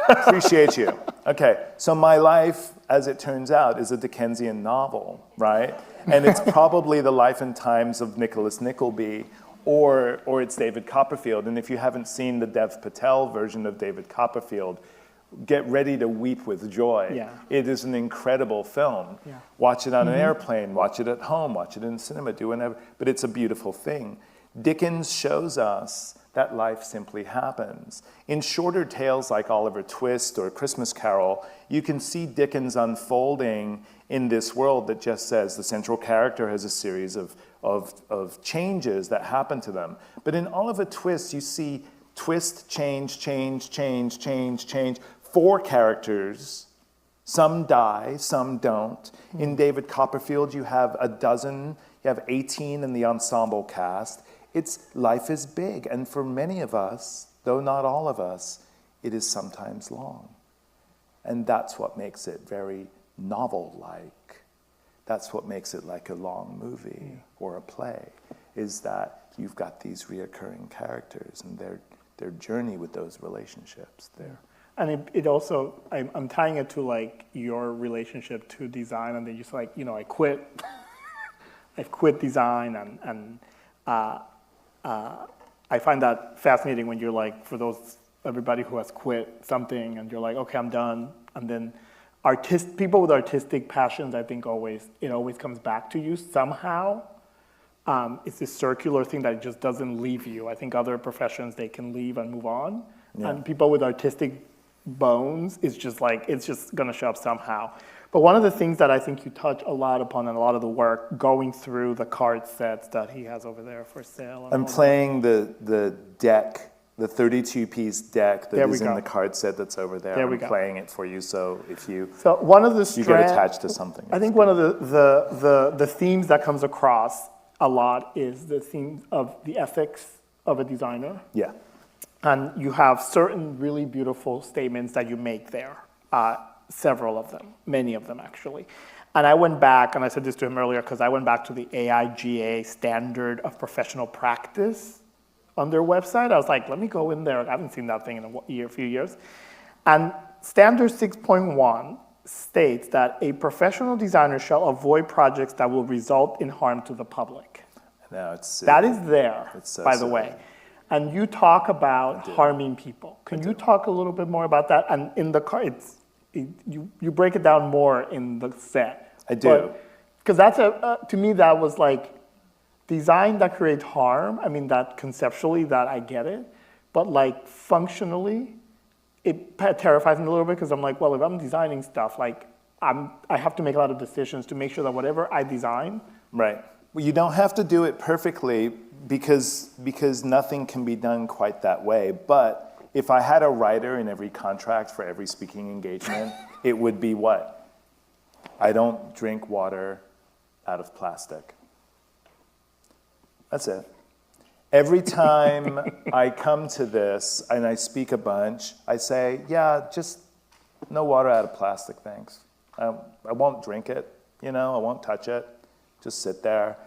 Speaker 3: Appreciate you. Okay, so my life, as it turns out, is a Dickensian novel, right? And it's probably the life and times of Nicholas Nickleby, or it's David Copperfield. And if you haven't seen the Dev Patel version of David Copperfield, get ready to weep with joy.
Speaker 7: Yeah.
Speaker 3: It is an incredible film. Yeah. Watch it on an airplane, watch it at home, watch it in cinema, do whatever. But it's a beautiful thing. Dickens shows us that life simply happens. In shorter tales like Oliver Twist or Christmas Carol, you can see Dickens unfolding in this world that just says the central character has a series of changes that happen to them. But in Oliver Twist, you see twist, change, change, change, change, change. 4 characters. Some die, some don't. In David Copperfield, you have a dozen, you have 18 in the ensemble cast. Life is big, and for many of us, though not all of us, it is sometimes long. And that's what makes it very novel-like. That's what makes it like a long movie or a play, is that you've got these reoccurring characters and their journey with those relationships there.
Speaker 7: And it also, I'm tying it to like your relationship to design, and then just like, you know, I quit design, and I find that fascinating when you're like, for everybody who has quit something, and you're like, okay, I'm done, and then people with artistic passions, I think it always comes back to you somehow. It's this circular thing that just doesn't leave you. I think other professions, they can leave and move on, and people with artistic bones, it's just gonna show up somehow. But one of the things that I think you touch a lot upon in a lot of the work, going through the card sets that he has over there for sale.
Speaker 3: I'm playing the deck, the 32-piece deck that is in the card set that's over there. I'm playing it for you, so if you
Speaker 7: one of the
Speaker 3: you get attached to something.
Speaker 7: I think one of the themes that comes across a lot is the theme of the ethics of a designer.
Speaker 3: Yeah.
Speaker 7: And you have certain really beautiful statements that you make there, several of them, many of them actually. And I went back, and I said this to him earlier, because I went back to the AIGA Standard of Professional Practice on their website. I was like, let me go in there. I haven't seen that thing in a few years. And Standard 6.1 states that a professional designer shall avoid projects that will result in harm to the public.
Speaker 3: No,
Speaker 7: that is there, by the way. And you talk about harming people. Can you talk a little bit more about that? And in the you break it down more in the set.
Speaker 3: I do.
Speaker 7: Because that's to me, that was like design that creates harm. I mean, that conceptually, that I get it. But like functionally, it terrifies me a little bit, because I'm like, well, if I'm designing stuff, like I have to make a lot of decisions to make sure that whatever I design.
Speaker 3: Right. Well, you don't have to do it perfectly, because nothing can be done quite that way. But if I had a writer in every contract for every speaking engagement, it would be what? I don't drink water out of plastic. That's it. Every time I come to this and I speak a bunch, I say, yeah, just no water out of plastic, thanks. I won't drink it, I won't touch it, just sit there.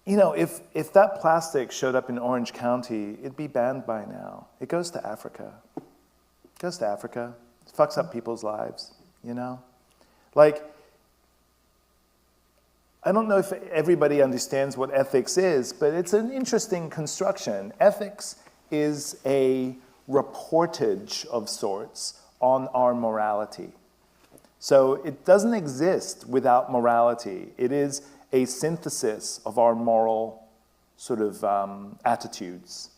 Speaker 3: If that plastic showed up in Orange County, it'd be banned by now. It goes to Africa. It goes to Africa. It fucks up people's lives, Like, I don't know if everybody understands what ethics is, but it's an interesting construction. Ethics is a reportage of sorts on our morality. So it doesn't exist without morality. It is a synthesis of our moral sort of attitudes.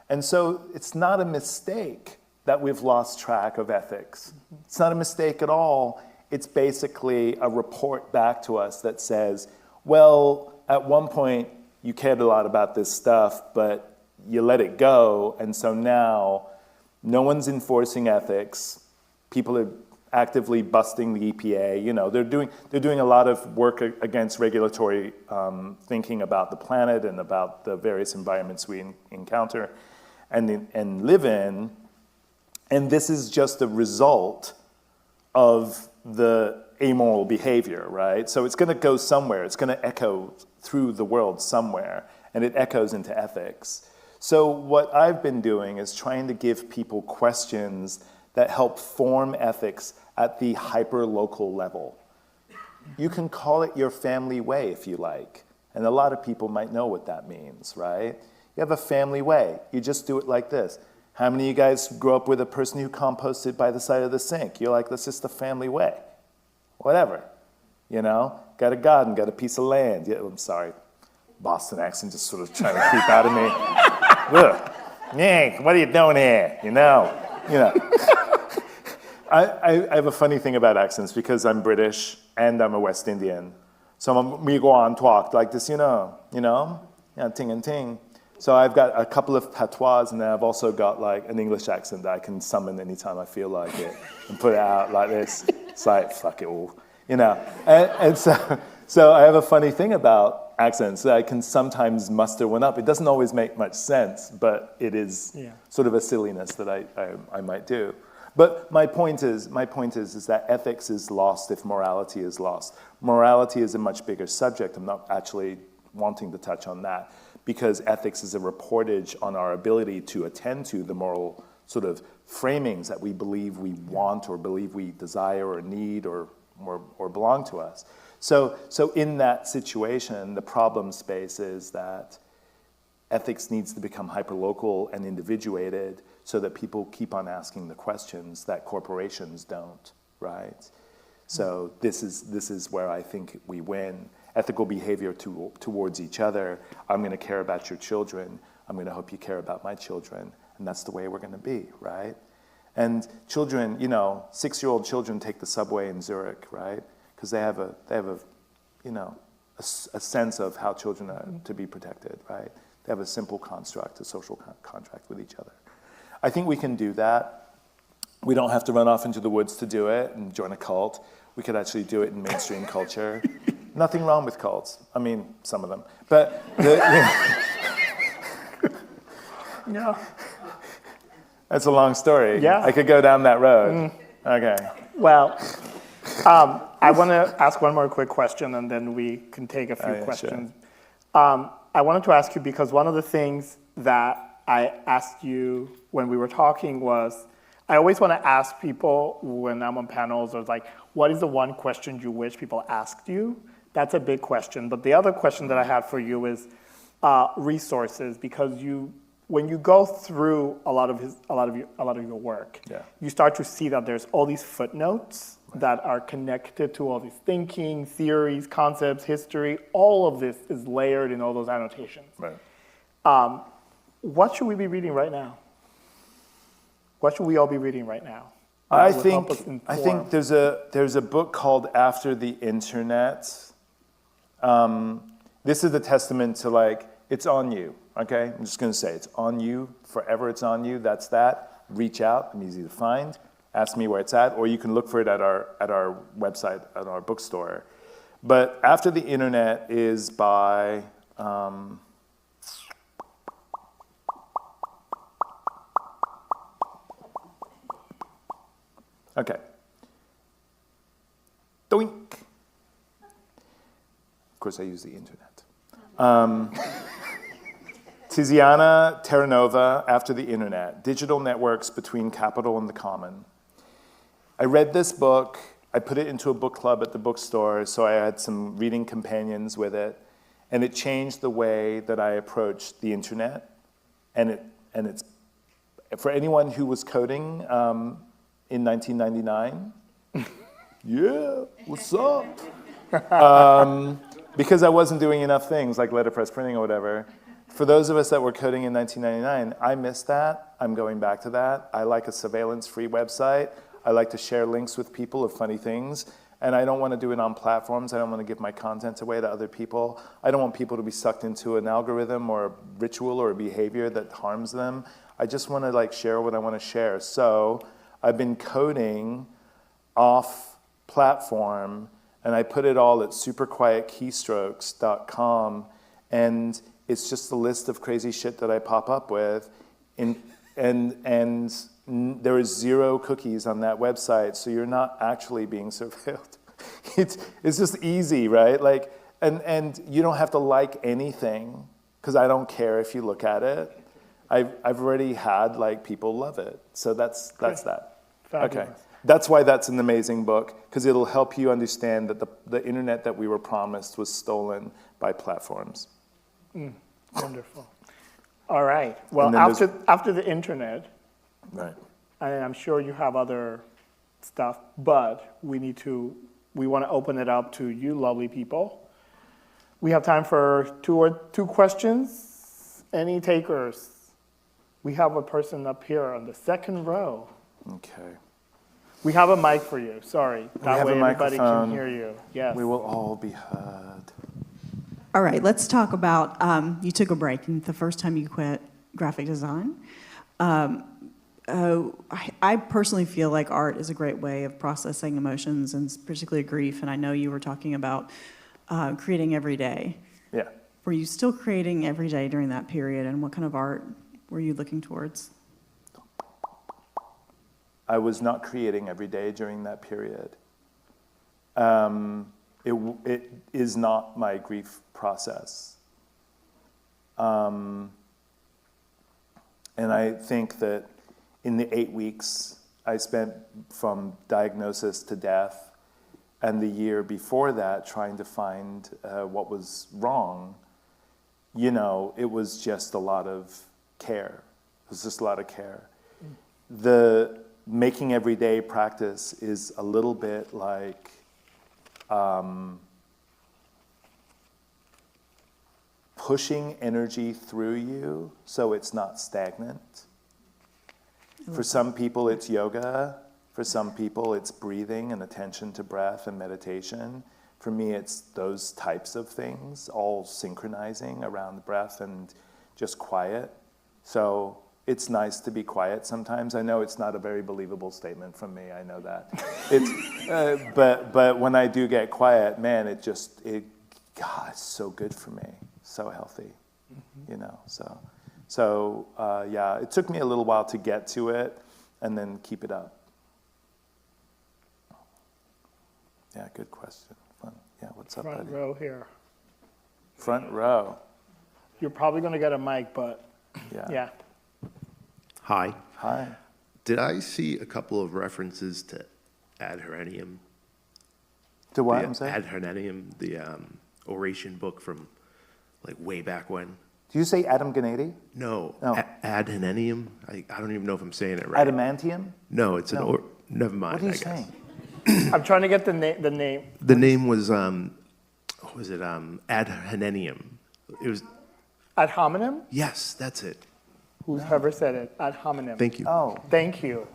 Speaker 3: And so it's not a mistake that we've lost track of ethics. It's not a mistake at all. It's basically a report back to us that says, well, at one point you cared a lot about this stuff, but you let it go, and so now no one's enforcing ethics. People are actively busting the EPA. They're doing a lot of work against regulatory thinking about the planet and about the various environments we encounter and live in. And this is just a result of the amoral behavior, right? So it's going to go somewhere. It's going to echo through the world somewhere, and it echoes into ethics. So what I've been doing is trying to give people questions that help form ethics at the hyper-local level. You can call it your family way if you like, and a lot of people might know what that means, right? You have a family way. You just do it like this. How many of you guys grew up with a person who composted by the side of the sink? You're like, that's just the family way. Whatever, Got a garden, got a piece of land. Yeah, I'm sorry, Boston accent just sort of trying to creep out of me. Ugh. Nick, what are you doing here? You know. I have a funny thing about accents because I'm British and I'm a West Indian. So we go on talk like this, yeah, ting and ting. So I've got a couple of patois, and then I've also got like an English accent that I can summon anytime I feel like it and put it out like this. It's like, fuck it all, And so I have a funny thing about accents that I can sometimes muster one up. It doesn't always make much sense, but it is sort of a silliness that I might do. But my point is that ethics is lost if morality is lost. Morality is a much bigger subject. I'm not actually wanting to touch on that because ethics is a reportage on our ability to attend to the moral sort of framings that we believe we want or believe we desire or need or belong to us. So in that situation, the problem space is that ethics needs to become hyperlocal and individuated so that people keep on asking the questions that corporations don't, right? So this is where I think we win. Ethical behavior towards each other. I'm going to care about your children. I'm going to hope you care about my children. And that's the way we're going to be, right? And children, 6-year-old children take the subway in Zurich, right? Because they have a sense of how children are to be protected, right? They have a simple construct, a social contract with each other. I think we can do that. We don't have to run off into the woods to do it and join a cult. We could actually do it in mainstream culture. Nothing wrong with cults. I mean, some of them. But
Speaker 7: No.
Speaker 3: That's a long story.
Speaker 7: Yeah.
Speaker 3: I could go down that road. Okay.
Speaker 7: Well, I want to ask one more quick question, and then we can take a few questions. Sure. I wanted to ask you because one of the things that I asked you when we were talking was, I always want to ask people when I'm on panels, or like, what is the one question you wish people asked you? That's a big question. But the other question that I have for you is resources, because when you go through a lot of your work, you start to see that there's all these footnotes that are connected to all these thinking, theories, concepts, history. All of this is layered in all those annotations.
Speaker 3: Right.
Speaker 7: What should we be reading right now? What should we all be reading right now?
Speaker 3: I think there's a book called After the Internet. This is a testament to like, it's on you, okay? I'm just gonna say it's on you, forever it's on you, that's that. Reach out, I'm easy to find. Ask me where it's at, or you can look for it at our website, at our bookstore. But After the Internet is by, okay. Doink. Of course, I use the internet. Tiziana Terranova, After the Internet, Digital Networks Between Capital and the Common. I read this book. I put it into a book club at the bookstore, so I had some reading companions with it, and it changed the way that I approached the internet. And it's for anyone who was coding in 1999. Yeah, what's up? Because I wasn't doing enough things like letterpress printing or whatever. For those of us that were coding in 1999, I missed that. I'm going back to that. I like a surveillance-free website. I like to share links with people of funny things. And I don't want to do it on platforms. I don't want to give my content away to other people. I don't want people to be sucked into an algorithm or a ritual or a behavior that harms them. I just want to like share what I want to share. So I've been coding off platform, and I put it all at superquietKeystrokes.com, and it's just a list of crazy shit that I pop up with, and there is 0 cookies on that website, so you're not actually being surveilled. It's just easy, right? Like, and you don't have to like anything, because I don't care if you look at it. I've already had like people love it, so that's that.
Speaker 7: Fabulous.
Speaker 3: Okay. That's why that's an amazing book, because it'll help you understand that the internet that we were promised was stolen by platforms.
Speaker 7: Wonderful. All right. Well, after the internet,
Speaker 3: right.
Speaker 7: and I'm sure you have other stuff, but we want to open it up to you lovely people. We have time for two questions. Any takers? We have a person up here on the second row.
Speaker 3: Okay.
Speaker 7: We have a mic for you, sorry. That
Speaker 3: have
Speaker 7: way
Speaker 3: a
Speaker 7: everybody can
Speaker 3: microphone.
Speaker 7: hear you. Yes.
Speaker 3: We will all be heard.
Speaker 8: All right, let's talk about, you took a break, and the first time you quit graphic design. I personally feel like art is a great way of processing emotions, and particularly grief, and I know you were talking about creating every day.
Speaker 3: Yeah.
Speaker 8: Were you still creating every day during that period, and what kind of art were you looking towards?
Speaker 3: I was not creating every day during that period. It is not my grief process. And I think that in the 8 weeks I spent from diagnosis to death, and the year before that trying to find what was wrong, it was just a lot of care. It was just a lot of care. The making everyday practice is a little bit like pushing energy through you so it's not stagnant. For some people, it's yoga. For some people, it's breathing and attention to breath and meditation. For me, it's those types of things, all synchronizing around the breath and just quiet. So it's nice to be quiet sometimes. I know it's not a very believable statement from me. I know that. But when I do get quiet, man, God, it's so good for me. So healthy, So yeah, it took me a little while to get to it and then keep it up. Yeah, good question. Fun. Yeah, what's up,
Speaker 7: Front
Speaker 3: buddy?
Speaker 7: row here.
Speaker 3: Front row.
Speaker 7: You're probably going to get a mic, but yeah.
Speaker 9: Hi.
Speaker 3: Hi.
Speaker 9: Did I see a couple of references to ad herenium?
Speaker 3: To what?
Speaker 9: The
Speaker 3: I'm sorry?
Speaker 9: Ad herenium, the oration book from like way back when.
Speaker 3: Do you say Adam Gennady?
Speaker 9: No,
Speaker 3: No.
Speaker 9: ad herenium. I don't even know if I'm saying it right.
Speaker 3: Adamantium?
Speaker 9: No, it's
Speaker 3: No.
Speaker 9: never mind.
Speaker 3: What are you
Speaker 9: I guess.
Speaker 3: saying?
Speaker 7: I'm trying to get the name.
Speaker 9: The name was ad herenium. It was
Speaker 7: Ad hominem?
Speaker 9: yes, that's it.
Speaker 7: Who's ever said it? Ad hominem.
Speaker 9: Thank you.
Speaker 3: Oh,
Speaker 7: Thank you.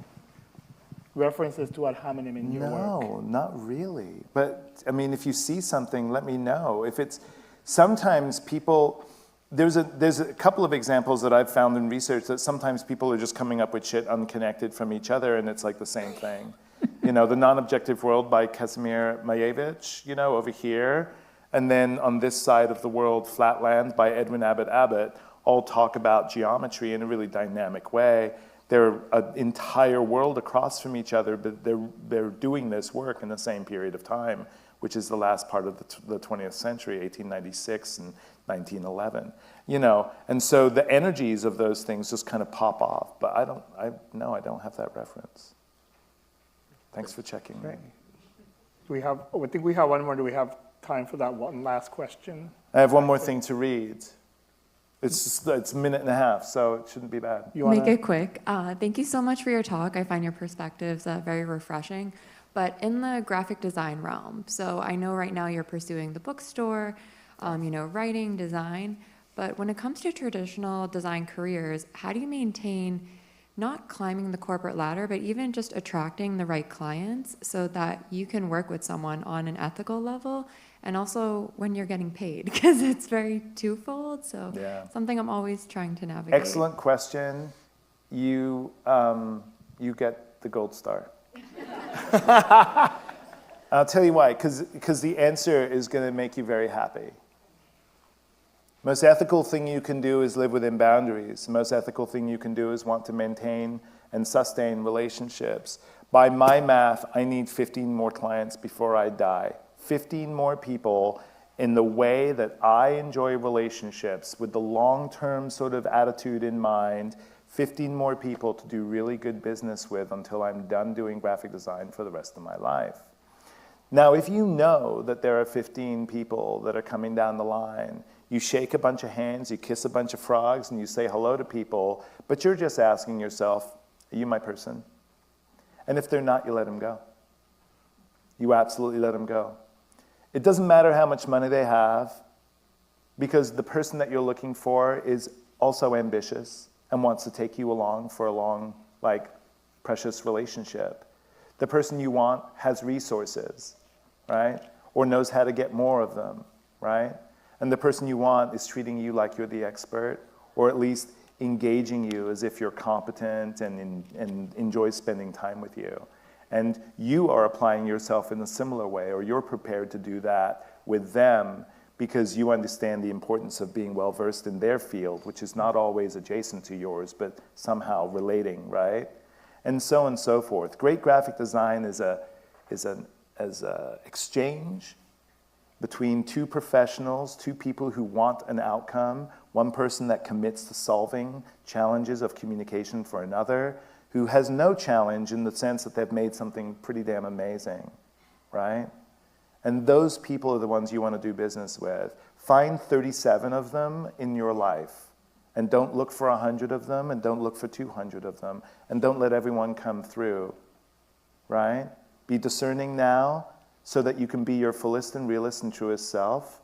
Speaker 7: References to ad hominem in your work.
Speaker 3: no, not really. But, I mean, if you see something, let me know. If it's, sometimes people, there's a couple of examples that I've found in research that sometimes people are just coming up with shit unconnected from each other, and it's like the same thing. The Non-Objective World by Casimir Mayevich, over here, and then on this side of the world, Flatland by Edwin Abbott, all talk about geometry in a really dynamic way. They're an entire world across from each other, but they're doing this work in the same period of time, which is the last part of the 20th century, 1896 and 1911. And so the energies of those things just kind of pop off. But I don't have that reference. Thanks for checking.
Speaker 7: Great. I think we have one more. Do we have time for that one last question?
Speaker 3: I have one more thing to read. It's a minute and a half, so it shouldn't be bad.
Speaker 7: You wanna-
Speaker 10: Make it quick. Thank you so much for your talk. I find your perspectives very refreshing. But in the graphic design realm, so I know right now you're pursuing the bookstore, writing, design. But when it comes to traditional design careers, how do you maintain not climbing the corporate ladder, but even just attracting the right clients so that you can work with someone on an ethical level and also when you're getting paid? Because it's very twofold. So
Speaker 3: Yeah.
Speaker 10: something I'm always trying to navigate.
Speaker 3: Excellent question. You get the gold star. I'll tell you why, because the answer is going to make you very happy. Most ethical thing you can do is live within boundaries. The most ethical thing you can do is want to maintain and sustain relationships. By my math, I need 15 more clients before I die. 15 more people in the way that I enjoy relationships with the long-term sort of attitude in mind. 15 more people to do really good business with until I'm done doing graphic design for the rest of my life. Now, if you know that there are 15 people that are coming down the line, you shake a bunch of hands, you kiss a bunch of frogs, and you say hello to people, but you're just asking yourself, are you my person? And if they're not, you let them go. You absolutely let them go. It doesn't matter how much money they have, because the person that you're looking for is also ambitious, and wants to take you along for a long, like, precious relationship. The person you want has resources, right? Or knows how to get more of them, right? And the person you want is treating you like you're the expert, or at least engaging you as if you're competent and enjoys spending time with you. And you are applying yourself in a similar way, or you're prepared to do that with them because you understand the importance of being well-versed in their field, which is not always adjacent to yours, but somehow relating, right? And so forth. Great graphic design is an exchange between two professionals, two people who want an outcome, one person that commits to solving challenges of communication for another, who has no challenge in the sense that they've made something pretty damn amazing, right? And those people are the ones you want to do business with. Find 37 of them in your life, and don't look for 100 of them, and don't look for 200 of them, and don't let everyone come through, right? Be discerning now so that you can be your fullest and realest and truest self,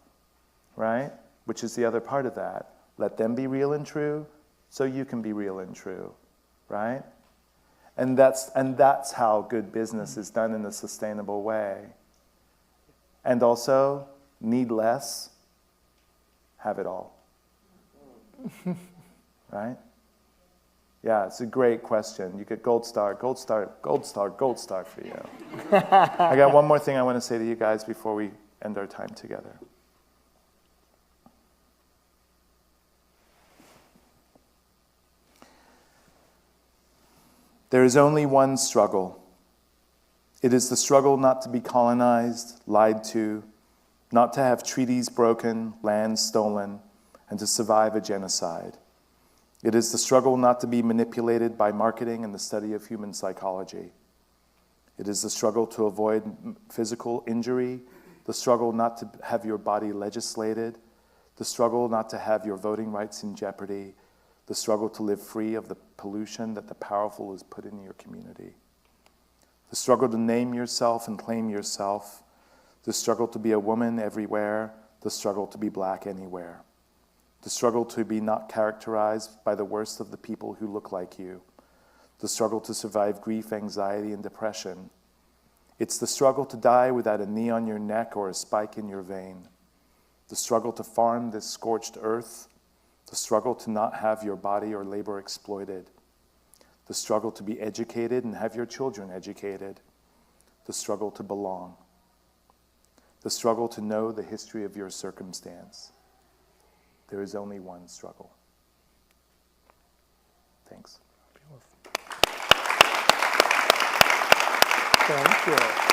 Speaker 3: right? Which is the other part of that. Let them be real and true so you can be real and true, right? And that's how good business is done in a sustainable way. And also, need less, have it all. Right? Yeah, it's a great question. You get gold star, gold star, gold star, gold star for you. I got one more thing I want to say to you guys before we end our time together. There is only one struggle. It is the struggle not to be colonized, lied to, not to have treaties broken, land stolen, and to survive a genocide. It is the struggle not to be manipulated by marketing and the study of human psychology. It is the struggle to avoid physical injury, the struggle not to have your body legislated, the struggle not to have your voting rights in jeopardy, the struggle to live free of the pollution that the powerful has put in your community. The struggle to name yourself and claim yourself, the struggle to be a woman everywhere, the struggle to be black anywhere. The struggle to be not characterized by the worst of the people who look like you. The struggle to survive grief, anxiety, and depression. It's the struggle to die without a knee on your neck or a spike in your vein. The struggle to farm this scorched earth. The struggle to not have your body or labor exploited. The struggle to be educated and have your children educated. The struggle to belong. The struggle to know the history of your circumstance. There is only one struggle. Thanks.
Speaker 7: Thank you.